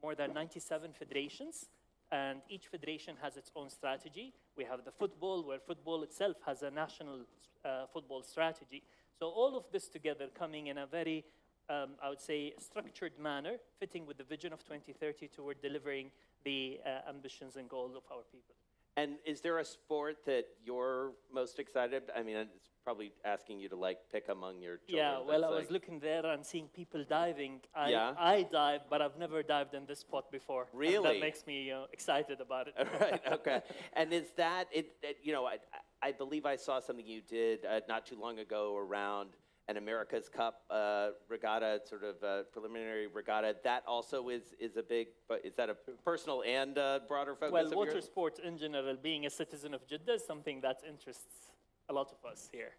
S13: more than 97 federations, and each federation has its own strategy. We have the football, where football itself has a national football strategy. So all of this together coming in a very, I would say, structured manner, fitting with the vision of 2030 toward delivering the ambitions and goals of our people.
S12: And is there a sport that you're most excited? I mean, it's probably asking you to pick among your children.
S13: Yeah, well, I was looking there and seeing people diving. I dive, but I've never dived in this spot before.
S12: Really?
S13: And that makes me excited about it.
S12: Right, okay. And is that, I believe I saw something you did not too long ago around an America's Cup regatta, sort of preliminary regatta. That also is a big, but is that a personal and broader focus?
S13: Well, motorsport in general, being a citizen of Jeddah, is something that interests a lot of us here.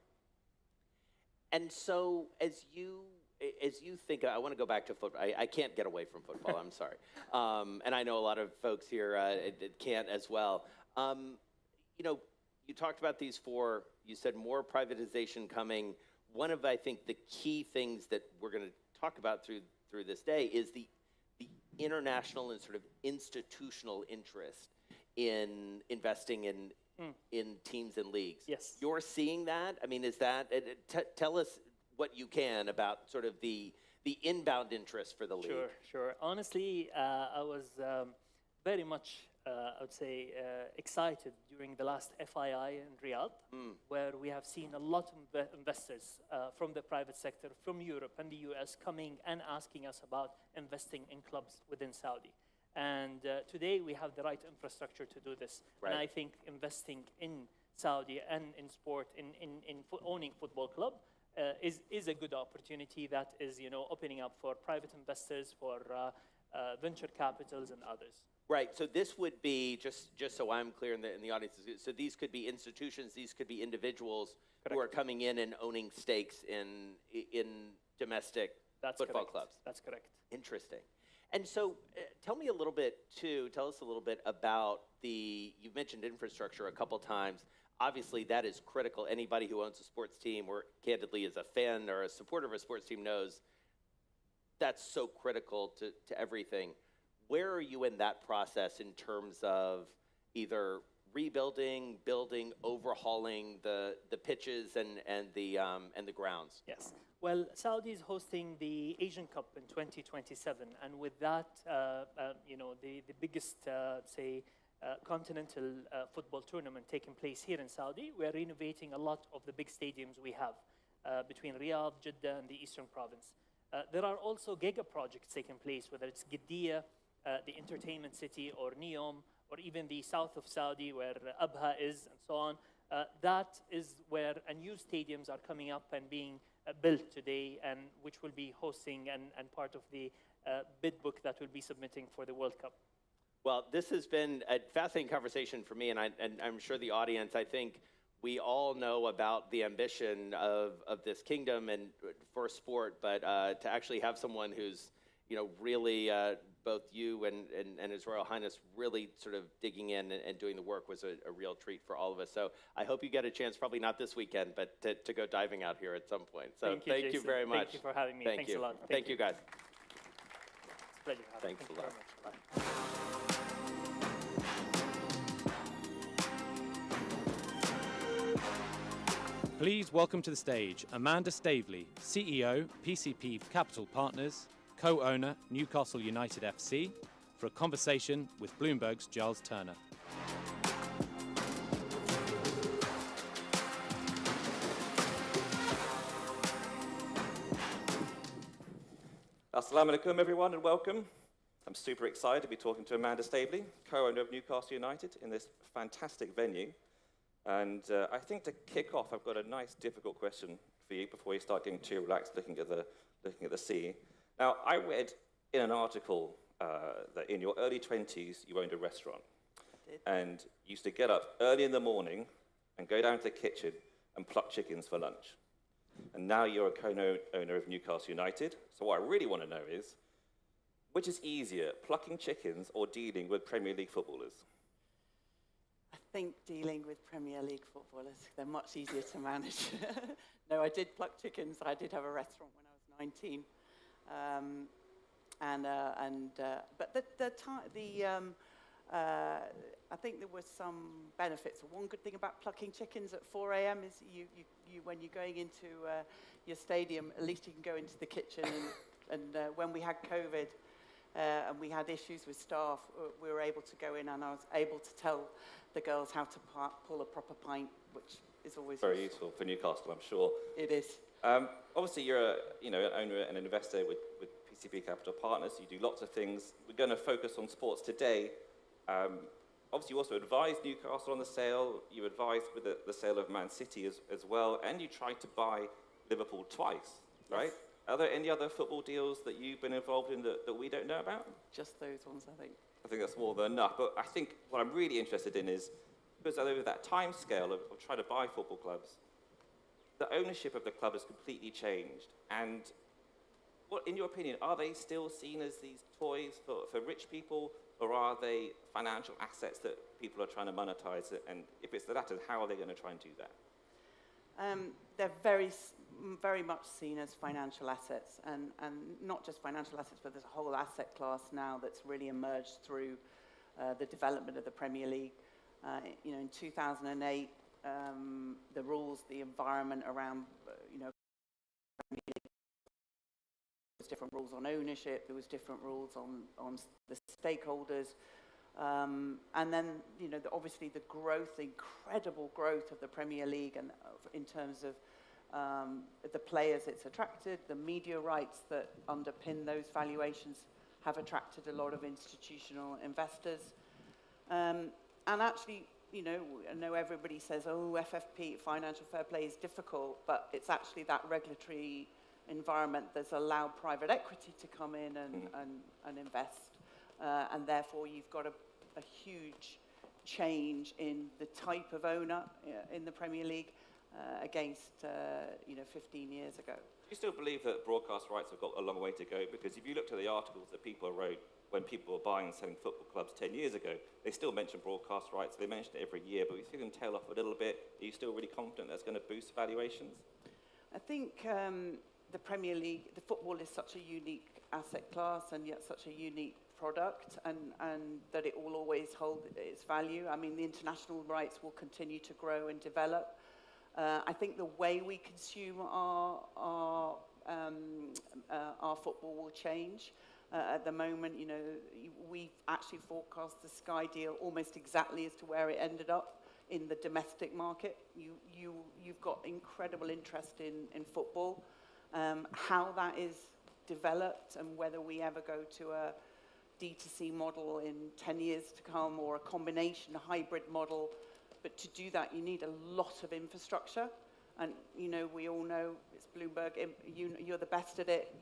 S12: And so, as you think, I want to go back to football. I can't get away from football. I'm sorry, and I know a lot of folks here can't as well. You talked about these four. You said more privatization coming. One of, I think, the key things that we're going to talk about through this day is the international and sort of institutional interest in investing in teams and leagues.
S13: Yes.
S12: You're seeing that? I mean, is that, tell us what you can about sort of the inbound interest for the league.
S13: Sure. Honestly, I was very much, I would say, excited during the last FII in Riyadh, where we have seen a lot of investors from the private sector, from Europe and the US, coming and asking us about investing in clubs within Saudi. And today we have the right infrastructure to do this. Right. And I think investing in Saudi and in sport, in owning football club, is a good opportunity that is, opening up for private investors, for venture capitals and others.
S12: Right. So this would be, just so I'm clear in the audience, so these could be institutions, these could be individuals Correct. Who are coming in and owning stakes in domestic football clubs.
S13: That's correct.
S12: Interesting. And so tell us a little bit about you've mentioned infrastructure a couple times. Obviously, that is critical. Anybody who owns a sports team or candidly is a fan or a supporter of a sports team knows that's so critical to everything. Where are you in that process in terms of either rebuilding, building, overhauling the pitches and the grounds?
S13: Yes. Well, Saudi is hosting the Asian Cup in 2027, and with that, the biggest, continental football tournament taking place here in Saudi, we are renovating a lot of the big stadiums we have between Riyadh, Jeddah, and the Eastern Province. There are also giga projects taking place, whether it's Giddiya, the entertainment city, or Neom, or even the south of Saudi where Abha is, and so on. That is where new stadiums are coming up and being built today, and which will be hosting and part of the bid book that will be submitting for the World Cup.
S12: Well, this has been a fascinating conversation for me, and I'm sure the audience. I think we all know about the ambition of this kingdom and for sport, but to actually have someone who's, really both you and His Royal Highness really sort of digging in and doing the work was a real treat for all of us. So I hope you get a chance, probably not this weekend, but to go diving out here at some point. So thank you very much.
S13: Thank you for having me. Thanks a lot.
S12: Thank you, guys.
S13: It's a pleasure.
S12: Thanks a lot.
S13: Bye.
S7: Please welcome to the stage Amanda Staveley, CEO, PCP Capital Partners, co-owner, Newcastle United FC, for a conversation with Bloomberg's Giles Turner.
S14: Assalamu alaikum, everyone, and welcome. I'm super excited to be talking to Amanda Staveley, co-owner of Newcastle United, in this fantastic venue. And I think to kick off, I've got a nice, difficult question for you before you start getting too relaxed looking at the sea. Now, I read in an article that in your early 20s, you owned a restaurant.
S15: I did.
S14: And you used to get up early in the morning and go down to the kitchen and pluck chickens for lunch. And now you're a co-owner of Newcastle United. So what I really want to know is, which is easier, plucking chickens or dealing with Premier League footballers?
S15: I think dealing with Premier League footballers, they're much easier to manage. No, I did pluck chickens. I did have a restaurant when I was 19. I think there were some benefits. One good thing about plucking chickens at 4 a.m. is you when you're going into your stadium, at least you can go into the kitchen. And when we had COVID and we had issues with staff, we were able to go in, and I was able to tell the girls how to pull a proper pint, which is always
S14: very useful for Newcastle, I'm sure.
S15: It is.
S14: Obviously, you're an owner and an investor with PCP Capital Partners. You do lots of things. We're going to focus on sports today. Obviously, you also advised Newcastle on the sale. You advised with the sale of Man City as well, and you tried to buy Liverpool twice, right?
S15: Yes.
S14: Are there any other football deals that you've been involved in that we don't know about?
S15: Just those ones, I think.
S14: I think that's more than enough. But I think what I'm really interested in is, because over that time scale of trying to buy football clubs, the ownership of the club has completely changed. And what, in your opinion, are they still seen as these toys for rich people, or are they financial assets that people are trying to monetize? And if it's the latter, how are they going to try and do that?
S15: They're very much seen as financial assets, and not just financial assets, but there's a whole asset class now that's really emerged through the development of the Premier League. In 2008, the rules, the environment around, there was different rules on ownership, there was different rules on the stakeholders, and then, obviously the growth, the incredible growth of the Premier League, and in terms of the players it's attracted, the media rights that underpin those valuations have attracted a lot of institutional investors. And actually, I know everybody says, oh, FFP, financial fair play, is difficult, but it's actually that regulatory environment that's allowed private equity to come in and invest. And therefore, you've got a huge change in the type of owner in the Premier League against 15 years ago.
S14: Do you still believe that broadcast rights have got a long way to go? Because if you looked at the articles that people wrote when people were buying and selling football clubs 10 years ago, they still mention broadcast rights. They mention it every year, but we see them tail off a little bit. Are you still really confident that's going to boost valuations?
S15: I think the Premier League, the football is such a unique asset class and yet such a unique product, and that it will always hold its value. I mean, the international rights will continue to grow and develop. I think the way we consume our football will change. At the moment, we've actually forecast the Sky deal almost exactly as to where it ended up in the domestic market. You've got incredible interest in football. How that is developed and whether we ever go to a D2C model in 10 years to come, or a combination, a hybrid model, But to do that, you need a lot of infrastructure. And, you know, we all know it's Bloomberg, you're the best at it.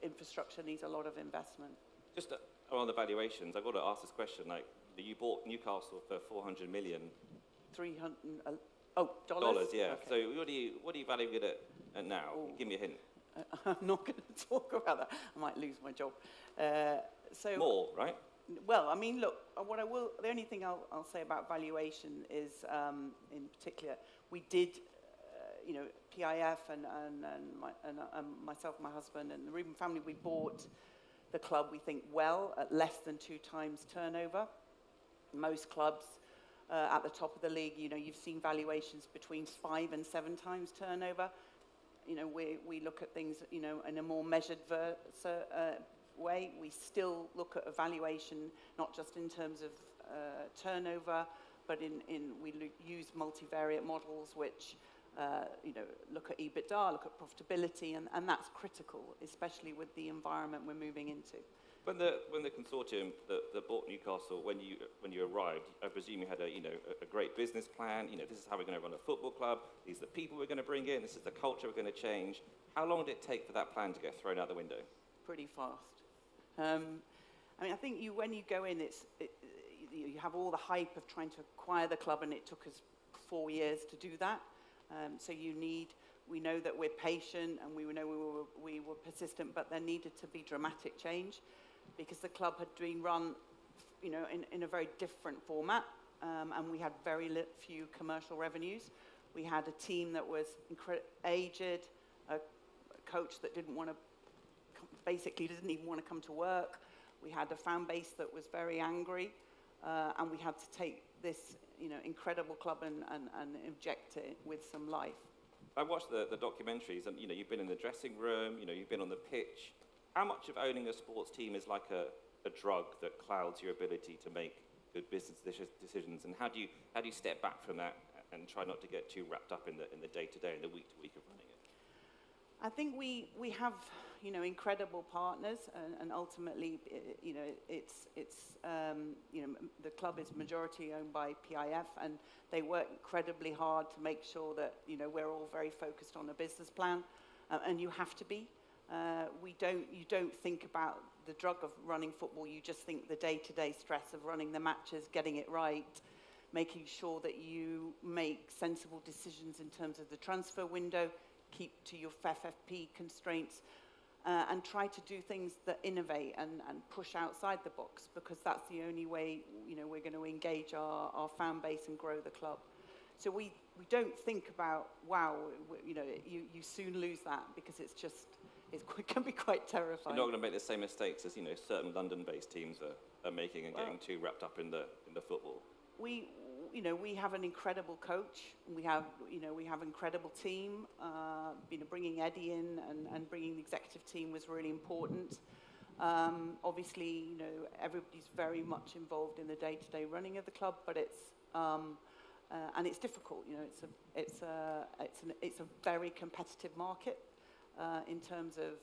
S15: Infrastructure needs a lot of investment.
S14: Just on the valuations, I've got to ask this question. Like, you bought Newcastle for 400 million.
S15: 300,
S14: dollars, yeah.
S15: Okay.
S14: So what do you value it at now? Give me a hint.
S15: I'm not going to talk about that. I might lose my job. So
S14: more, right?
S15: Well, I mean, look, the only thing I'll say about valuation is, in particular, we did, you know, PIF and myself, my husband, and the Rubin family, we bought the club, we think, well, at less than 2 times turnover. Most clubs at the top of the league, you know, you've seen valuations between 5 and 7 times turnover. You know, we look at things, you know, in a more measured way. We still look at evaluation, not just in terms of turnover, but we use multivariate models which, you know, look at EBITDA, look at profitability, and that's critical, especially with the environment we're moving into.
S14: When the consortium that bought Newcastle, when you arrived, I presume you had a great business plan. You know, this is how we're going to run a football club. These are the people we're going to bring in. This is the culture we're going to change. How long did it take for that plan to get thrown out the window?
S15: Pretty fast. I mean, I think when you go in, you have all the hype of trying to acquire the club, and it took us 4 years to do that. So we know that we're patient, and we know we were persistent, but there needed to be dramatic change, because the club had been run, you know, in a very different format, and we had very few commercial revenues. We had a team that was aged, a coach that didn't even want to come to work. We had a fan base that was very angry, and we had to take this, you know, incredible club and inject it with some life.
S14: I watched the documentaries, and you know, you've been in the dressing room, you know, you've been on the pitch. How much of owning a sports team is like a drug that clouds your ability to make good business decisions, and how do you step back from that and try not to get too wrapped up in the day-to-day and the week-to-week of running it?
S15: I think we have, you know, incredible partners, and ultimately, you know, it's you know, the club is majority owned by PIF, and they work incredibly hard to make sure that, you know, we're all very focused on a business plan, and you have to be. You don't think about the drug of running football. You just think the day-to-day stress of running the matches, getting it right, making sure that you make sensible decisions in terms of the transfer window, keep to your FFP constraints, and try to do things that innovate and push outside the box, because that's the only way, you know, we're going to engage our fan base and grow the club. So we don't think about, wow, you know, you soon lose that, because it can be quite terrifying.
S14: You're not going to make the same mistakes as, you know, certain London-based teams are making and getting too wrapped up in the football.
S15: You know, we have an incredible coach. We have an incredible team. You know, bringing Eddie in and bringing the executive team was really important. Obviously, you know, everybody's very much involved in the day-to-day running of the club, but and it's difficult. You know, it's a very competitive market in terms of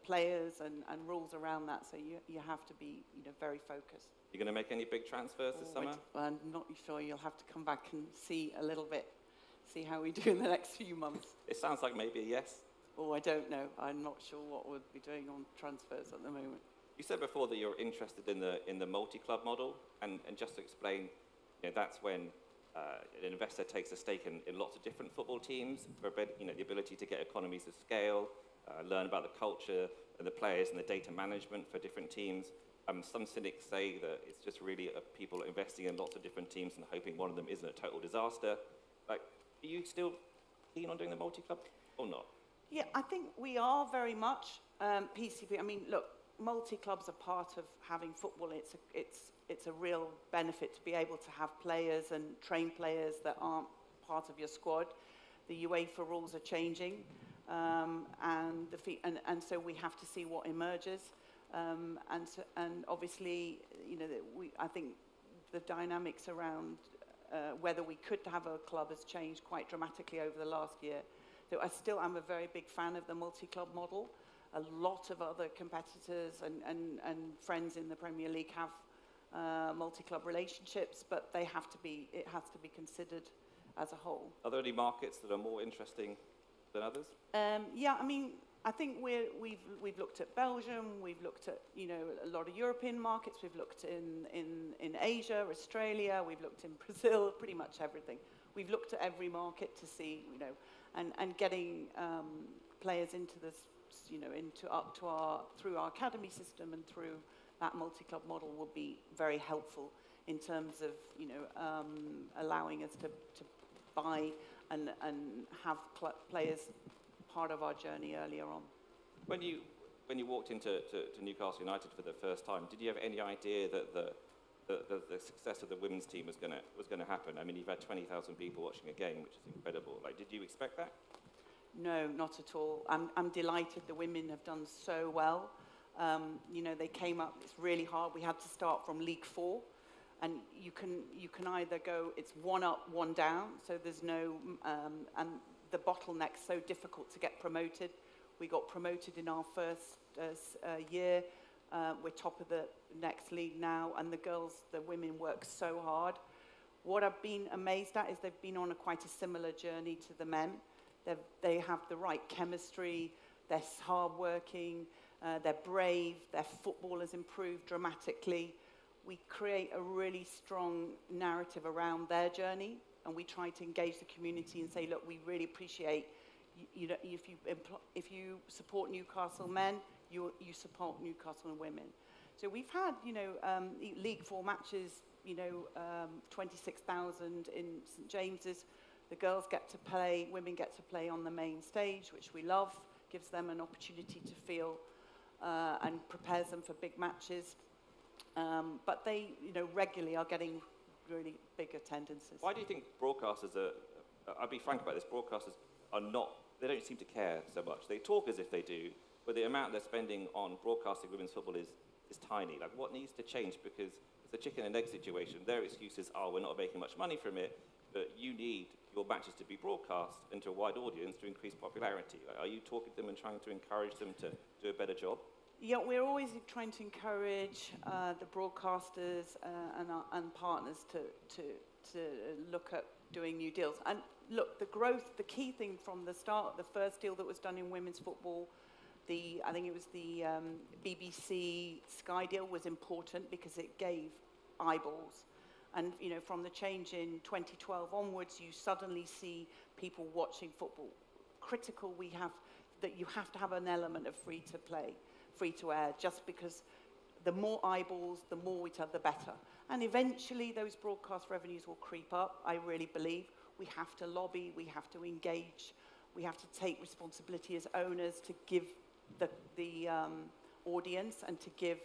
S15: players and rules around that. So you have to be, you know, very focused.
S14: You going to make any big transfers this summer?
S15: I'm not sure. You'll have to come back and see a little bit, see how we do in the next few months.
S14: It sounds like maybe a yes.
S15: Oh, I don't know. I'm not sure what we'll be doing on transfers at the moment.
S14: You said before that you're interested in the multi-club model, and just to explain, you know, that's when an investor takes a stake in lots of different football teams for, you know, the ability to get economies of scale, learn about the culture and the players and the data management for different teams. Some cynics say that it's just really people investing in lots of different teams and hoping one of them isn't a total disaster. Like, are you still keen on doing the multi-club or not?
S15: Yeah, I think we are very much PCP. I mean, look, multi-clubs are part of having football. It's a real benefit to be able to have players and train players that aren't part of your squad. The UEFA rules are changing, and so we have to see what emerges. And obviously, you know, I think the dynamics around whether we could have a club has changed quite dramatically over the last year. So I still am a very big fan of the multi-club model. A lot of other competitors and friends in the Premier League have multi-club relationships, but it has to be considered as a whole.
S14: Are there any markets that are more interesting than others?
S15: Yeah, I mean, I think we've looked at Belgium, we've looked at, you know, a lot of European markets, we've looked in Asia, Australia, we've looked in Brazil, pretty much everything. We've looked at every market to see, you know, and getting players into this, you know, through our academy system and through that multi-club model would be very helpful in terms of, you know, allowing us to buy and have players part of our journey earlier on.
S14: When you walked into Newcastle United for the first time, did you have any idea that the success of the women's team was gonna happen? I mean, you've had 20,000 people watching a game, which is incredible. Like, did you expect that?
S15: No, not at all. I'm delighted the women have done so well. You know, they came up. It's really hard. We had to start from League 4, and you can either go. It's one up, one down. So there's no and the bottleneck's so difficult to get promoted. We got promoted in our first year. We're top of the next league now, and the women work so hard. What I've been amazed at is they've been on quite a similar journey to the men. They have the right chemistry, they're hardworking, they're brave, their football has improved dramatically. We create a really strong narrative around their journey, and we try to engage the community and say, look, we really appreciate, you know, if you support Newcastle men, you support Newcastle women. So we've had, you know, League 4 matches, you know, 26,000 in St James's. The girls get to play, women get to play on the main stage, which we love, gives them an opportunity to feel and prepares them for big matches. But they, you know, regularly are getting really big attendances.
S14: Why do you think broadcasters are, I'll be frank about this, broadcasters are not, they don't seem to care so much. They talk as if they do, but the amount they're spending on broadcasting women's football is tiny. Like, what needs to change? Because it's a chicken and egg situation. Their excuses are, we're not making much money from it, but you need your matches to be broadcast and to a wide audience to increase popularity. Like, are you talking to them and trying to encourage them to do a better job?
S15: Yeah, we're always trying to encourage the broadcasters and partners to look at doing new deals. And look, the growth, the key thing from the start, the first deal that was done in women's football, I think it was the BBC Sky deal, was important because it gave eyeballs. And, you know, from the change in 2012 onwards, you suddenly see people watching football. Critical, that you have to have an element of free to play, free to air, just because the more eyeballs, the more we tell, the better. And eventually those broadcast revenues will creep up, I really believe. We have to lobby, we have to engage, we have to take responsibility as owners to give the audience and to give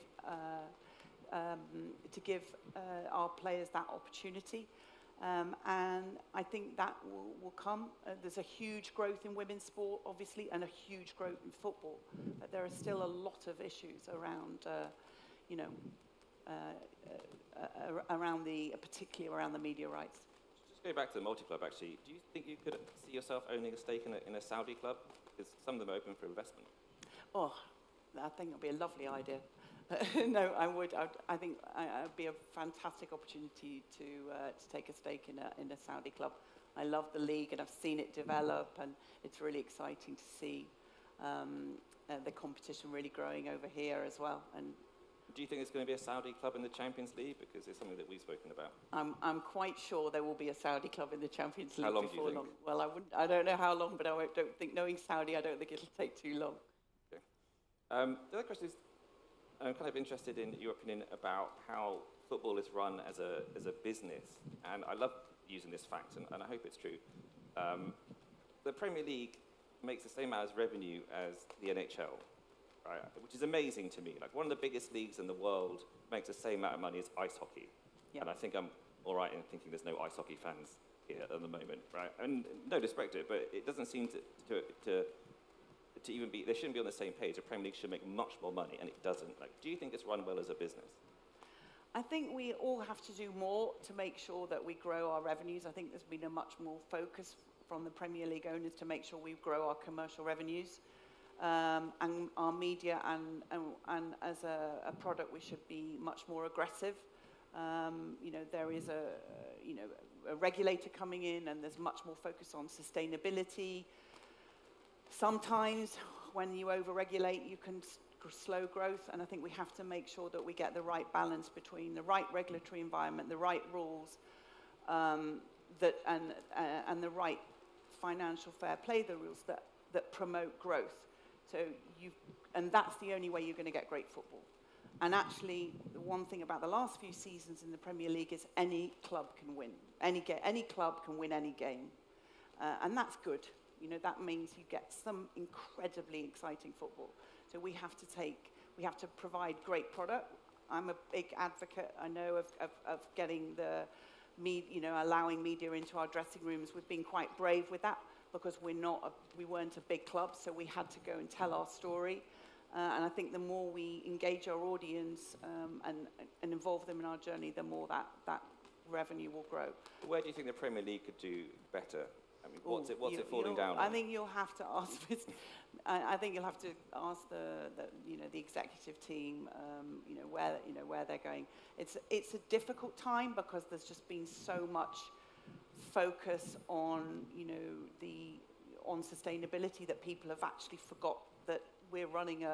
S15: our players that opportunity. And I think that will come. There's a huge growth in women's sport, obviously, and a huge growth in football. But there are still a lot of issues around, you know, particularly around the media rights.
S14: Just going back to the multi-club, actually, do you think you could see yourself owning a stake in a Saudi club? Because some of them are open for investment.
S15: Oh, I think it would be a lovely idea. No, I would. I think it would be a fantastic opportunity to take a stake in a Saudi club. I love the league, and I've seen it develop, and it's really exciting to see the competition really growing over here as well. And
S14: do you think there's going to be a Saudi club in the Champions League? Because it's something that we've spoken about.
S15: I'm quite sure there will be a Saudi club in the Champions League.
S14: How long
S15: before
S14: do you think?
S15: long. Well, I don't know how long, but I don't think, knowing Saudi, I don't think it'll take too long.
S14: Okay. The other question is, I'm kind of interested in your opinion about how football is run as a business. And I love using this fact, and I hope it's true. The Premier League makes the same amount of revenue as the NHL, right? Which is amazing to me. Like, one of the biggest leagues in the world makes the same amount of money as ice hockey. Yep. And I think I'm all right in thinking there's no ice hockey fans here at the moment, right? And no disrespect to it, but it doesn't seem to even be, they shouldn't be on the same page. The Premier League should make much more money, and it doesn't. Like, do you think it's run well as a business?
S15: I think we all have to do more to make sure that we grow our revenues. I think there's been a much more focus from the Premier League owners to make sure we grow our commercial revenues. And our media, and as a product, we should be much more aggressive There is a regulator coming in, and there's much more focus on sustainability. Sometimes when you over-regulate, you can slow growth, and I think we have to make sure that we get the right balance between the right regulatory environment, the right rules, and the right financial fair play, the rules that promote growth. And that's the only way you're going to get great football. And actually, the one thing about the last few seasons in the Premier League is any club can win. Any club can win any game. And that's good. That means you get some incredibly exciting football. So we have to provide great product. I'm a big advocate, I know, of getting allowing media into our dressing rooms. We've been quite brave with that because we weren't a big club, so we had to go and tell our story. And I think the more we engage our audience and involve them in our journey, the more that revenue will grow.
S14: Where do you think the Premier League could do better? I mean, what's it falling down on?
S15: I think you'll have to ask. I think you'll have to ask the executive team, where they're going. It's a difficult time because there's just been so much focus on on sustainability that people have actually forgot that we're running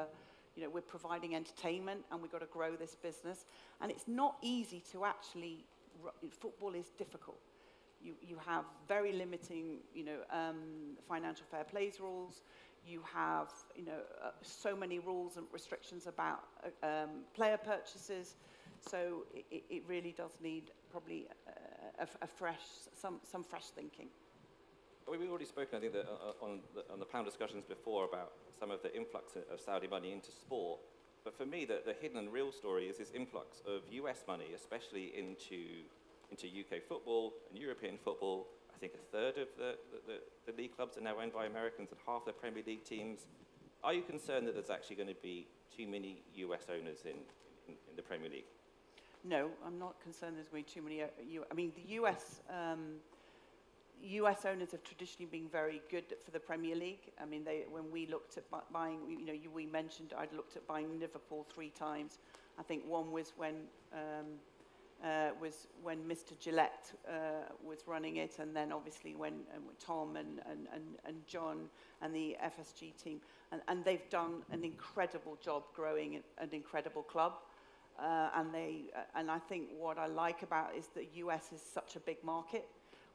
S15: we're providing entertainment, and we've got to grow this business. And it's not easy to actually. Football is difficult. You have very limiting, financial fair plays rules. You have, so many rules and restrictions about player purchases. So it really does need probably some fresh thinking.
S14: We've already spoken, I think, on the panel discussions before about some of the influx of Saudi money into sport. But for me, the hidden and real story is this influx of US money, especially into UK football and European football. I think a third of the league clubs are now owned by Americans, and half the Premier League teams. Are you concerned that there's actually going to be too many US owners in the Premier League?
S15: No, I'm not concerned there's going to be too many. I mean, the US owners have traditionally been very good for the Premier League. I mean, when we looked at buying, we mentioned I'd looked at buying Liverpool 3 times. I think one was when Mr. Gillette was running it, and then obviously when Tom and John and the FSG team, and they've done an incredible job growing an incredible club. And I think what I like about it is that US is such a big market.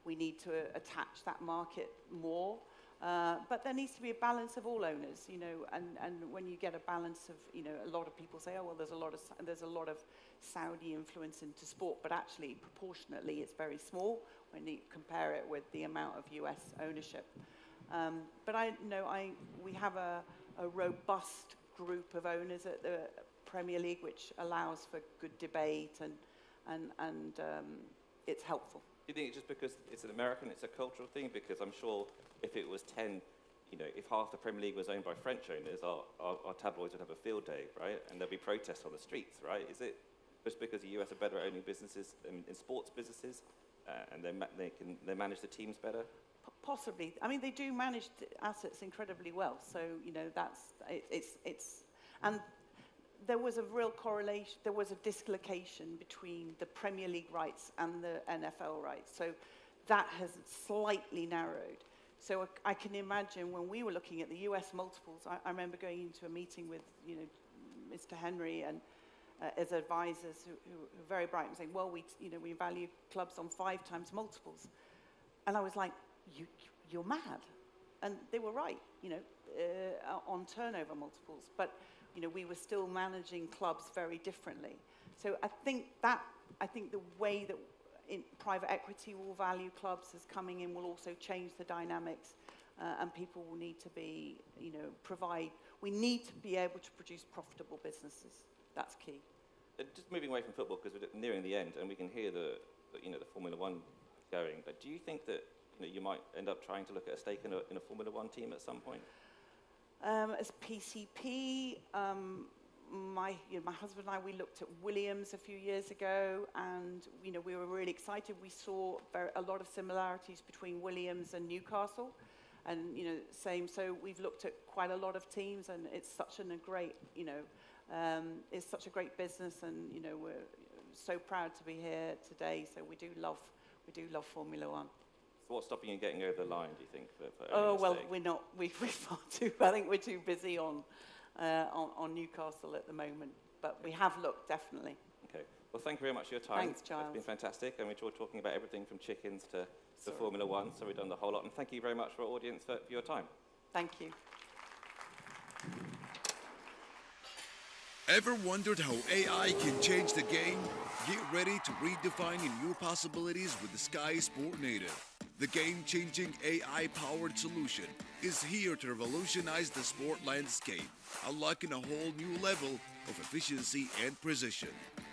S15: We need to attach that market more. But there needs to be a balance of all owners, and when you get a balance of, a lot of people say, oh, well, there's a lot of Saudi influence into sport, but actually, proportionately, it's very small when you compare it with the amount of US ownership. But we have a robust group of owners at the Premier League, which allows for good debate, and it's helpful.
S14: Do you think it's just because it's an American, it's a cultural thing? Because I'm sure if it was 10, if half the Premier League was owned by French owners, our tabloids would have a field day, right? And there'd be protests on the streets, right? Is it just because the US are better at owning businesses in sports businesses, and they manage the teams better?
S15: Possibly. I mean, they do manage assets incredibly well. So and there was a real correlation. There was a dislocation between the Premier League rights and the NFL rights. So that has slightly narrowed. So I can imagine when we were looking at the US multiples, I remember going into a meeting with, Mr. Henry and as advisors who are very bright and saying, well, we value clubs on 5 times multiples. And I was like, you're mad. And they were right, on turnover multiples. But we were still managing clubs very differently. So I think the way that private equity will value clubs as coming in will also change the dynamics, and people will need to be, we need to be able to produce profitable businesses. That's key.
S14: Just moving away from football, because we're nearing the end, and we can hear the Formula One going. But do you think that you might end up trying to look at a stake in a Formula One team at some point?
S15: As PCP, my husband and I, we looked at Williams a few years ago, and we were really excited. We saw a lot of similarities between Williams and Newcastle, and same. So we've looked at quite a lot of teams, and it's such a great, it's such a great business, and so proud to be here today. So we do love Formula One.
S14: So what's stopping you getting over the line, do you think? For
S15: Oh
S14: owning a
S15: well,
S14: stake?
S15: we're not. We're far too. I think we're too busy on Newcastle at the moment. But we have looked, definitely.
S14: Okay. Well, thank you very much for your time.
S15: Thanks, Giles.
S14: It's been fantastic, and we're talking about everything from chickens to Formula One. So we've done the whole lot, and thank you very much for our audience for your time.
S15: Thank you.
S16: Ever wondered how AI can change the game? Get ready to redefine new possibilities with the Sky Sport Native. The game-changing AI-powered solution is here to revolutionize the sport landscape, unlocking a whole new level of efficiency and precision.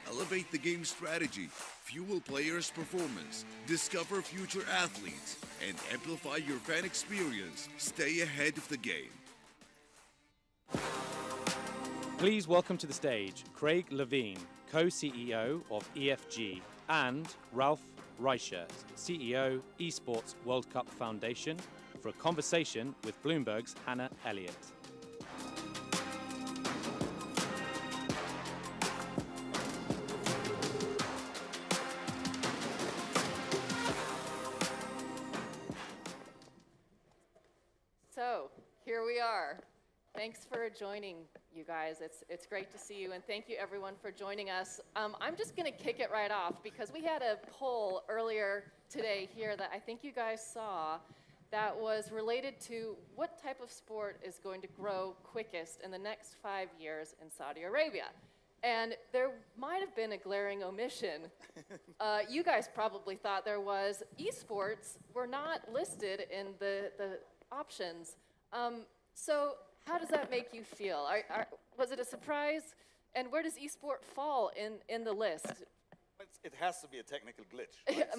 S16: Elevate the game strategy, fuel players' performance, discover future athletes, and amplify your fan experience. Stay ahead of the game.
S7: Please welcome to the stage Craig Levine, co-CEO of EFG, and Ralph Reichert, CEO, Esports World Cup Foundation, for a conversation with Bloomberg's Hannah Elliott.
S17: So, here we are. Thanks for joining, you guys. It's great to see you, and thank you everyone for joining us. I'm just going to kick it right off because we had a poll earlier today here that I think you guys saw that was related to what type of sport is going to grow quickest in the next 5 years in Saudi Arabia. And there might have been a glaring omission. You guys probably thought there was. Esports were not listed in the options. So how does that make you feel? Was it a surprise? And where does esport fall in the list?
S18: It has to be a technical glitch. Right?
S17: It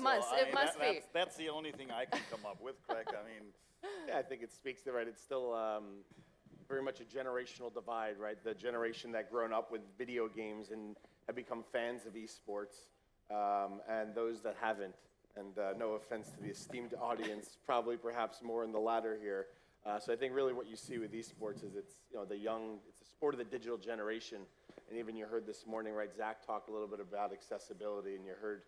S17: must be.
S18: That's the only thing I can come up with, Craig. I mean,
S19: yeah, I think it speaks to It's still very much a generational divide, right? The generation that grown up with video games and have become fans of esports, and those that haven't. And no offense to the esteemed audience, probably perhaps more in the latter here. So I think really what you see with esports is it's a sport of the digital generation. And even you heard this morning, right, Zach talk a little bit about accessibility, and you heard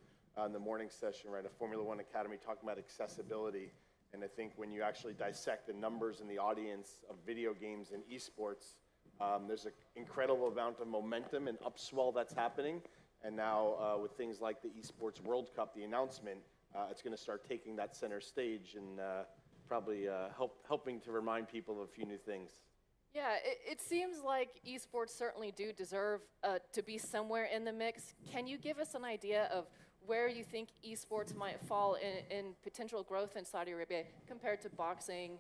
S19: in the morning session, right, a Formula One Academy talking about accessibility. And I think when you actually dissect the numbers in the audience of video games and esports, there's an incredible amount of momentum and upswell that's happening. And now with things like the Esports World Cup, the announcement, it's going to start taking that center stage and probably helping to remind people of a few new things.
S17: Yeah, it seems like esports certainly do deserve to be somewhere in the mix. Can you give us an idea of where you think esports might fall in potential growth in Saudi Arabia compared to boxing,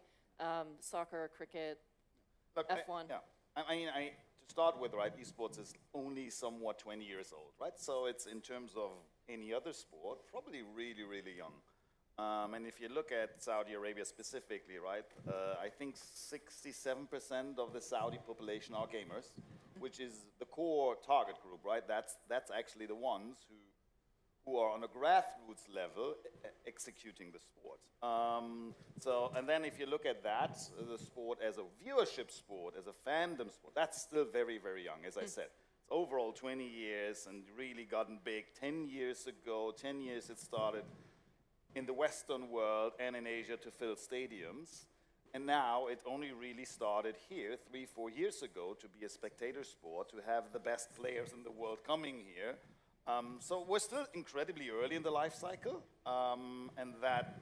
S17: soccer, cricket, F1?
S18: To start with, right, esports is only somewhat 20 years old, right? So it's, in terms of any other sport, probably really, really young. And if you look at Saudi Arabia specifically, right, I think 67% of the Saudi population are gamers, which is the core target group, right? That's actually the ones who are on a grassroots level executing the sport. And then if you look at that, the sport as a viewership sport, as a fandom sport, that's still very, very young, as I said. It's overall 20 years and really gotten big. 10 years ago, 10 years it started in the Western world and in Asia to fill stadiums. And now it only really started here 3-4 years ago to be a spectator sport, to have the best players in the world coming here. So we're still incredibly early in the life cycle, and that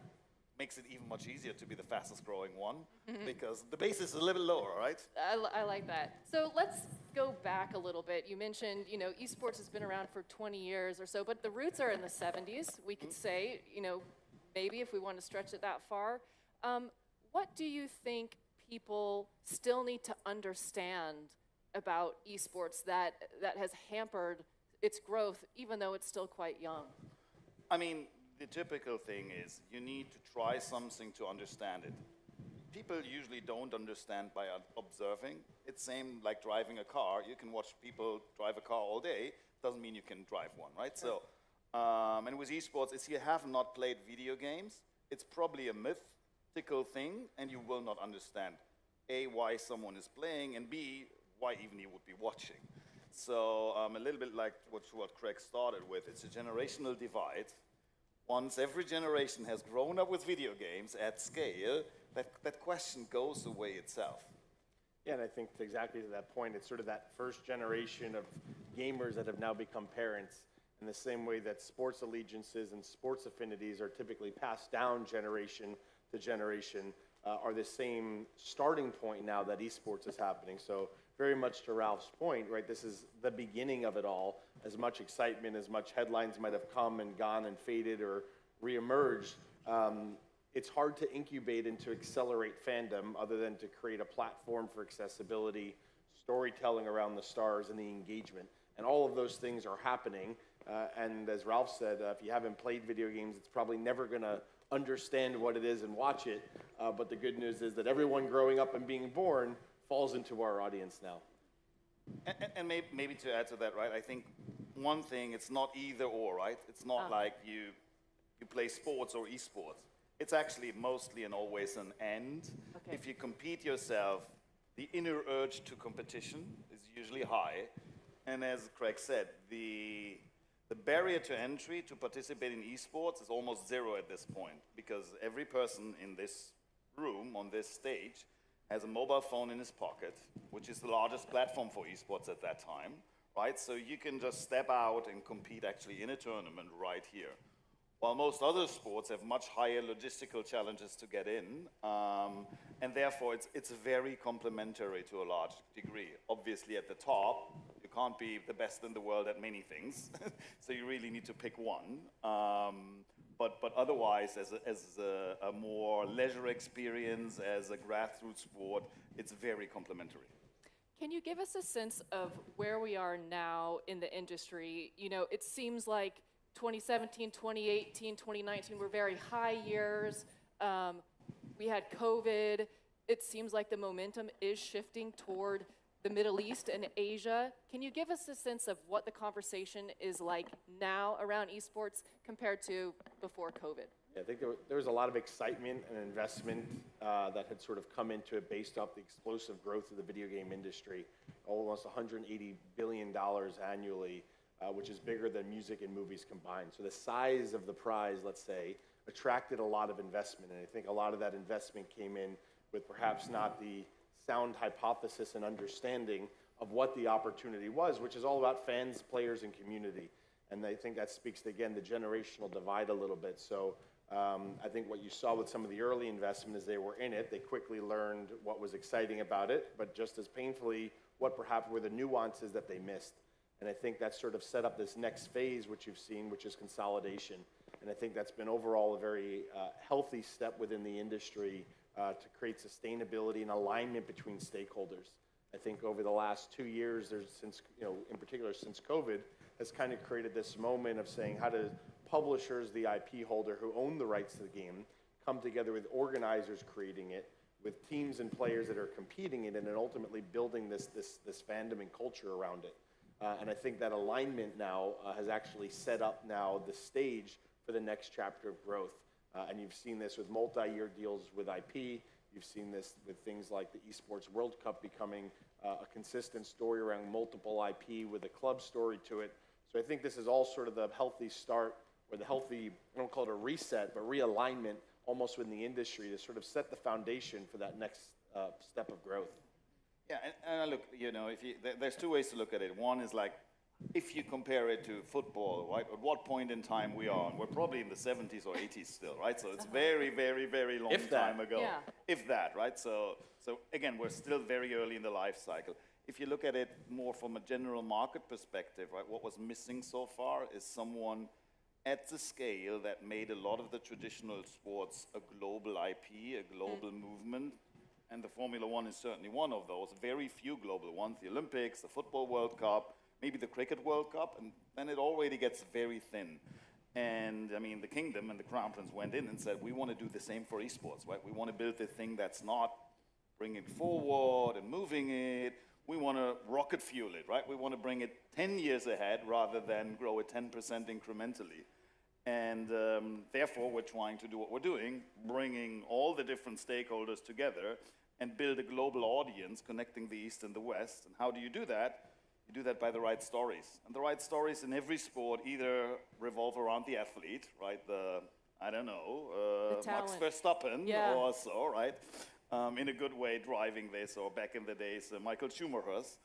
S18: makes it even much easier to be the fastest growing one, because the base is a little lower, right?
S17: I like that. So let's go back a little bit. You mentioned, esports has been around for 20 years or so, but the roots are in the 70s, we could say, maybe if we want to stretch it that far. What do you think people still need to understand about esports that has hampered its growth, even though it's still quite young?
S18: I mean, the typical thing is you need to try something to understand it. People usually don't understand by observing. It's same like driving a car. You can watch people drive a car all day. Doesn't mean you can drive one, right? So, and with esports, if you have not played video games, it's probably a mythical thing, and you will not understand, A, why someone is playing, and B, why even you would be watching. So a little bit like what Craig started with, it's a generational divide. Once every generation has grown up with video games at scale, that question goes away itself.
S19: Yeah, and I think exactly to that point, it's sort of that first generation of gamers that have now become parents, in the same way that sports allegiances and sports affinities are typically passed down generation to generation, are the same starting point now that esports is happening. So very much to Ralph's point, right, this is the beginning of it all. As much excitement, as much headlines might have come and gone and faded or reemerged, it's hard to incubate and to accelerate fandom other than to create a platform for accessibility, storytelling around the stars, and the engagement. And all of those things are happening. And as Ralph said, if you haven't played video games, it's probably never going to understand what it is and watch it. But the good news is that everyone growing up and being born falls into our audience now.
S18: And maybe to add to that, right, I think one thing, it's not either or, right? It's not like you play sports or esports. It's actually mostly and always an and. Okay. If you compete yourself, the inner urge to competition is usually high. And as Craig said, the barrier to entry to participate in esports is almost zero at this point, because every person in this room, on this stage, has a mobile phone in his pocket, which is the largest platform for esports at that time, right? So you can just step out and compete actually in a tournament right here. While most other sports have much higher logistical challenges to get in, and therefore it's very complementary to a large degree. Obviously at the top, you can't be the best in the world at many things, so you really need to pick one. But otherwise, as a more leisure experience, as a grassroots sport, it's very complementary.
S17: Can you give us a sense of where we are now in the industry? You know, it seems like 2017, 2018, 2019 were very high years. We had COVID. It seems like the momentum is shifting toward the Middle East and Asia. Can you give us a sense of what the conversation is like now around esports compared to before COVID?
S19: Yeah, I think there was a lot of excitement and investment that had sort of come into it based off the explosive growth of the video game industry, almost $180 billion annually, which is bigger than music and movies combined. So the size of the prize, let's say, attracted a lot of investment. And I think a lot of that investment came in with perhaps not the sound hypothesis and understanding of what the opportunity was, which is all about fans, players, and community. And I think that speaks to, again, the generational divide a little bit. So I think what you saw with some of the early investment is they were in it. They quickly learned what was exciting about it, but just as painfully, what perhaps were the nuances that they missed. And I think that sort of set up this next phase, which you've seen, which is consolidation. And I think that's been overall a very healthy step within the industry to create sustainability and alignment between stakeholders. I think over the last 2 years, since in particular since COVID, has kind of created this moment of saying, how do publishers, the IP holder who own the rights to the game, come together with organizers creating it, with teams and players that are competing in it, and ultimately building this fandom and culture around it. And I think that alignment now has actually set up now the stage for the next chapter of growth. And you've seen this with multi-year deals with IP. You've seen this with things like the Esports World Cup becoming a consistent story around multiple IP with a club story to it. So I think this is all sort of the healthy start, or the healthy, I don't call it a reset, but realignment almost within the industry to sort of set the foundation for that next step of growth.
S18: Yeah, and look, there's two ways to look at it. One is like, if you compare it to football, right, at what point in time we are, we're probably in the 70s or 80s still, right? So it's very, very, very long time ago. Yeah. If that, right? So again, we're still very early in the life cycle. If you look at it more from a general market perspective, right, what was missing so far is someone at the scale that made a lot of the traditional sports a global IP, a global movement. And the Formula One is certainly one of those. Very few global ones, the Olympics, the Football World Cup, maybe the Cricket World Cup, and then it already gets very thin. And I mean, the Kingdom and the Crown Prince went in and said, we want to do the same for esports, right? We want to build the thing that's not bringing it forward and moving it. We want to rocket fuel it, right? We want to bring it 10 years ahead rather than grow it 10% incrementally. And therefore, we're trying to do what we're doing, bringing all the different stakeholders together and build a global audience connecting the East and the West. And how do you do that? You do that by the right stories. And the right stories in every sport either revolve around the athlete, right? I don't know, Max Verstappen or so, right? In a good way, driving this, or back in the days, Michael Schumacher's,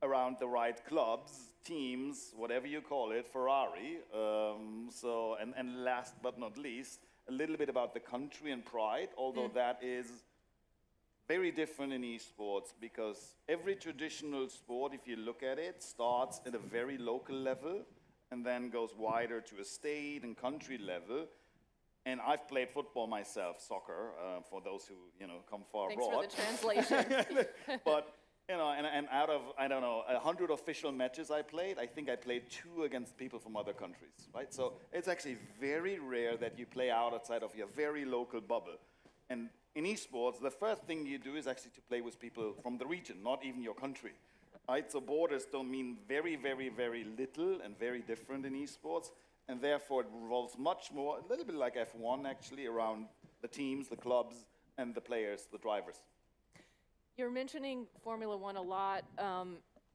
S18: around the right clubs, teams, whatever you call it, Ferrari. And last but not least, a little bit about the country and pride, although that is very different in esports, because every traditional sport, if you look at it, starts at a very local level and then goes wider to a state and country level. And I've played football myself, soccer, for those who, come far abroad.
S17: Thanks for the translation.
S18: But, and out of, 100 official matches I played, I think I played 2 against people from other countries, right? So it's actually very rare that you play outside of your very local bubble. And in esports, the first thing you do is actually to play with people from the region, not even your country, right? So borders don't mean very, very, very little and very different in esports. And therefore, it revolves much more, a little bit like F1 actually, around the teams, the clubs, and the players, the drivers.
S17: You're mentioning Formula One a lot.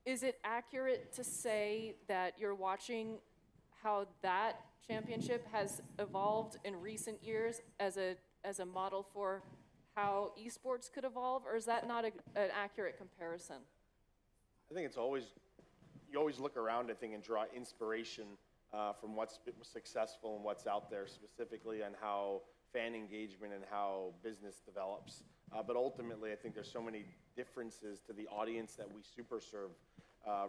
S17: Is it accurate to say that you're watching how that championship has evolved in recent years as a model for how esports could evolve, or is that not an accurate comparison?
S19: I think you always look around, I think, and draw inspiration from what's been successful and what's out there specifically, and how fan engagement and how business develops. But ultimately, I think there's so many differences to the audience that we super serve,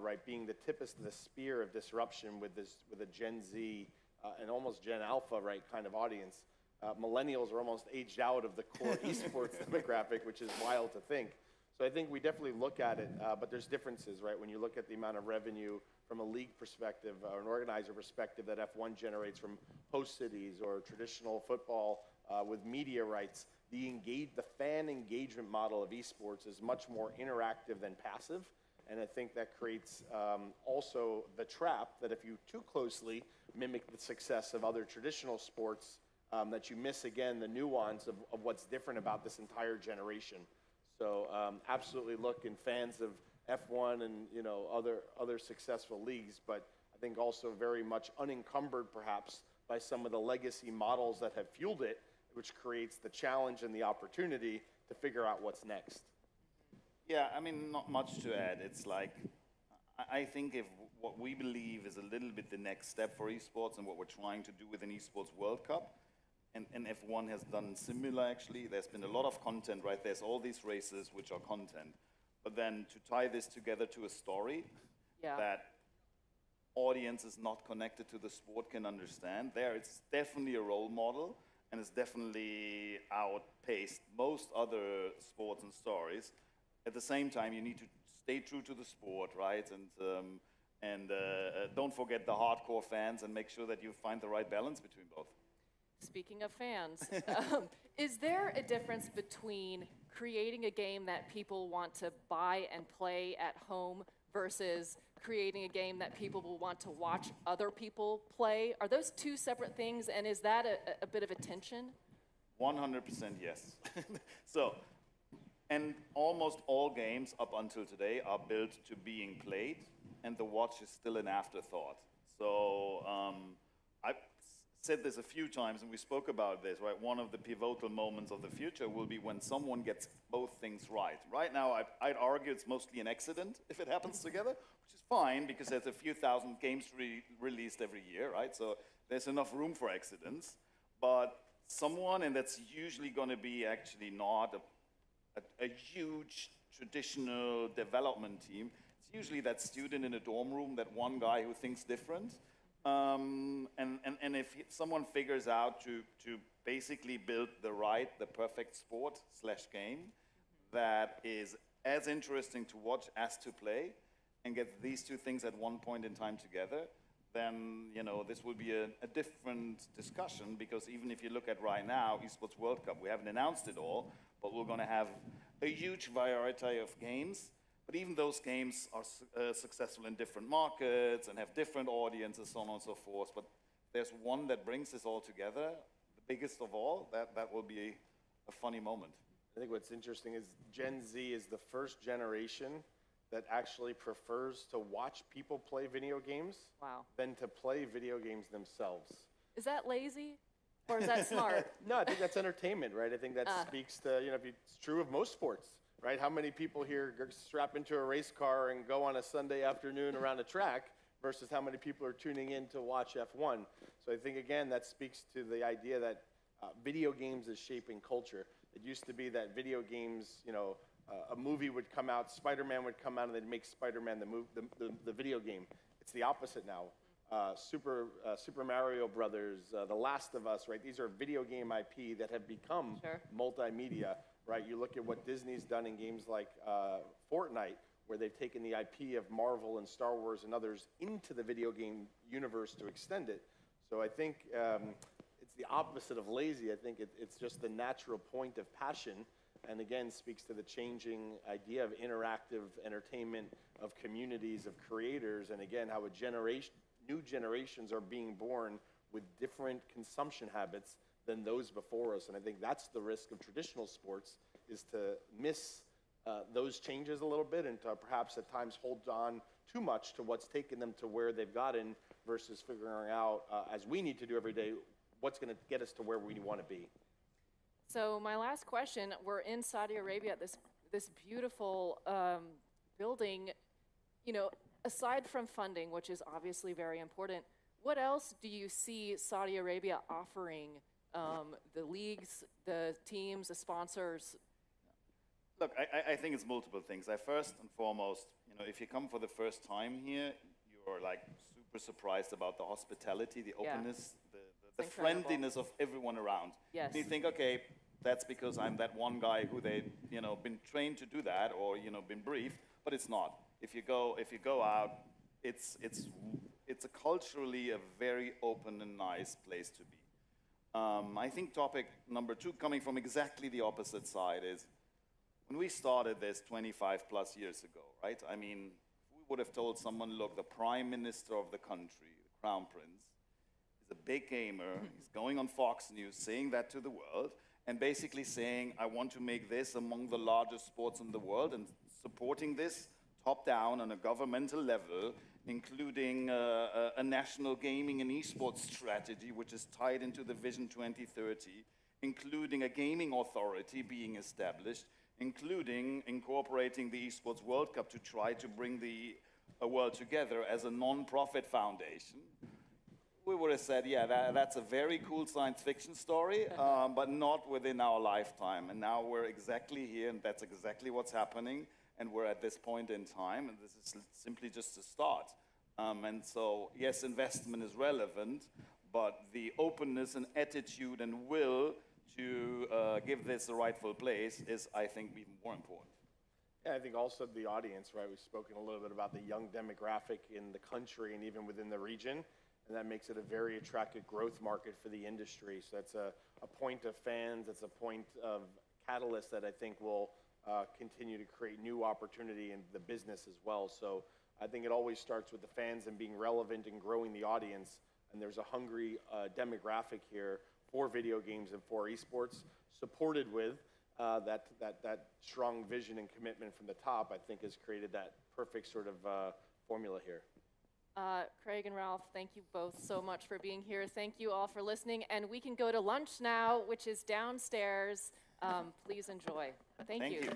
S19: right? Being the tip of the spear of disruption with a Gen Z and almost Gen Alpha, right, kind of audience. Millennials are almost aged out of the core esports demographic, which is wild to think. So I think we definitely look at it, but there's differences, right? When you look at the amount of revenue from a league perspective or an organizer perspective that F1 generates from host cities or traditional football with media rights, the fan engagement model of esports is much more interactive than passive. And I think that creates also the trap that if you too closely mimic the success of other traditional sports, that you miss, again, the nuance of what's different about this entire generation. So absolutely look, in fans of F1 and other successful leagues, but I think also very much unencumbered perhaps by some of the legacy models that have fueled it, which creates the challenge and the opportunity to figure out what's next.
S18: Yeah, I mean, not much to add. It's like, I think if what we believe is a little bit the next step for esports and what we're trying to do with an esports World Cup, and F1 has done similar actually. There's been a lot of content, right? There's all these races which are content. But then to tie this together to a story that audiences not connected to the sport can understand, it's definitely a role model, and it's definitely outpaced most other sports and stories. At the same time, you need to stay true to the sport, right? And don't forget the hardcore fans, and make sure that you find the right balance between both.
S17: Speaking of fans, is there a difference between creating a game that people want to buy and play at home versus creating a game that people will want to watch other people play? Are those two separate things, and is that a bit of a tension?
S18: 100% yes. And almost all games up until today are built to being played, and the watch is still an afterthought. So I've said this a few times, and we spoke about this, right? One of the pivotal moments of the future will be when someone gets both things right. Right now, I'd argue it's mostly an accident if it happens together, which is fine, because there's a few thousand games released every year, right? So there's enough room for accidents. But someone, and that's usually going to be actually not a huge traditional development team. It's usually that student in a dorm room, that one guy who thinks different. And if someone figures out to basically build the perfect sport/game that is as interesting to watch as to play, and get these two things at one point in time together, then this will be a different discussion, because even if you look at right now, Esports World Cup, we haven't announced it all, but we're going to have a huge variety of games. But even those games are successful in different markets and have different audiences, so on and so forth. But there's one that brings this all together, the biggest of all, that will be a funny moment.
S19: I think what's interesting is Gen Z is the first generation that actually prefers to watch people play video games than to play video games themselves.
S17: Is that lazy? Or is that smart?
S19: No, I think that's entertainment, right? I think that speaks to, it's true of most sports, right? How many people here strap into a race car and go on a Sunday afternoon around a track versus how many people are tuning in to watch F1? So I think, again, that speaks to the idea that video games is shaping culture. It used to be that video games, a movie would come out, Spider-Man would come out, and they'd make Spider-Man the video game. It's the opposite now. Super Mario Brothers, The Last of Us, right? These are video game IP that have become multimedia, right? You look at what Disney's done in games like Fortnite, where they've taken the IP of Marvel and Star Wars and others into the video game universe to extend it. So I think it's the opposite of lazy. I think it's just the natural point of passion, and again, speaks to the changing idea of interactive entertainment, of communities, of creators, and again, how new generations are being born with different consumption habits than those before us. And I think that's the risk of traditional sports, is to miss those changes a little bit and to perhaps at times hold on too much to what's taken them to where they've gotten versus figuring out, as we need to do every day, what's going to get us to where we want to be.
S17: So my last question, we're in Saudi Arabia, this beautiful building, aside from funding, which is obviously very important, what else do you see Saudi Arabia offering the leagues, the teams, the sponsors?
S20: Look, I think it's multiple things. First and foremost, if you come for the first time here, you're like super surprised about the hospitality, the openness, the friendliness of everyone around.
S17: Yes.
S20: And you think, okay, that's because I'm that one guy who they, been trained to do that or, been briefed, but it's not. If you go out, it's culturally a very open and nice place to be. I think topic number 2, coming from exactly the opposite side, is when we started this 25 plus years ago, right? I mean, we would have told someone, look, the prime minister of the country, the crown prince, is a big gamer. He's going on Fox News saying that to the world and basically saying, I want to make this among the largest sports in the world and supporting this top down on a governmental level, including a national gaming and esports strategy, which is tied into the Vision 2030, including a gaming authority being established, including incorporating the Esports World Cup to try to bring the world together as a non-profit foundation. We would have said, yeah, that's a very cool science fiction story, but not within our lifetime. And now we're exactly here, and that's exactly what's happening. And we're at this point in time, and this is simply just a start. And so, yes, investment is relevant, but the openness and attitude and will to give this a rightful place is, I think, even more important.
S19: Yeah, I think also the audience, right? We've spoken a little bit about the young demographic in the country and even within the region, and that makes it a very attractive growth market for the industry. So that's a point of fans, it's a point of catalyst that I think will continue to create new opportunity in the business as well. So I think it always starts with the fans and being relevant and growing the audience. And there's a hungry demographic here for video games and for esports, supported with that strong vision and commitment from the top, I think has created that perfect sort of formula here.
S17: Craig and Ralph, thank you both so much for being here. Thank you all for listening. And we can go to lunch now, which is downstairs. Please enjoy. Thank you.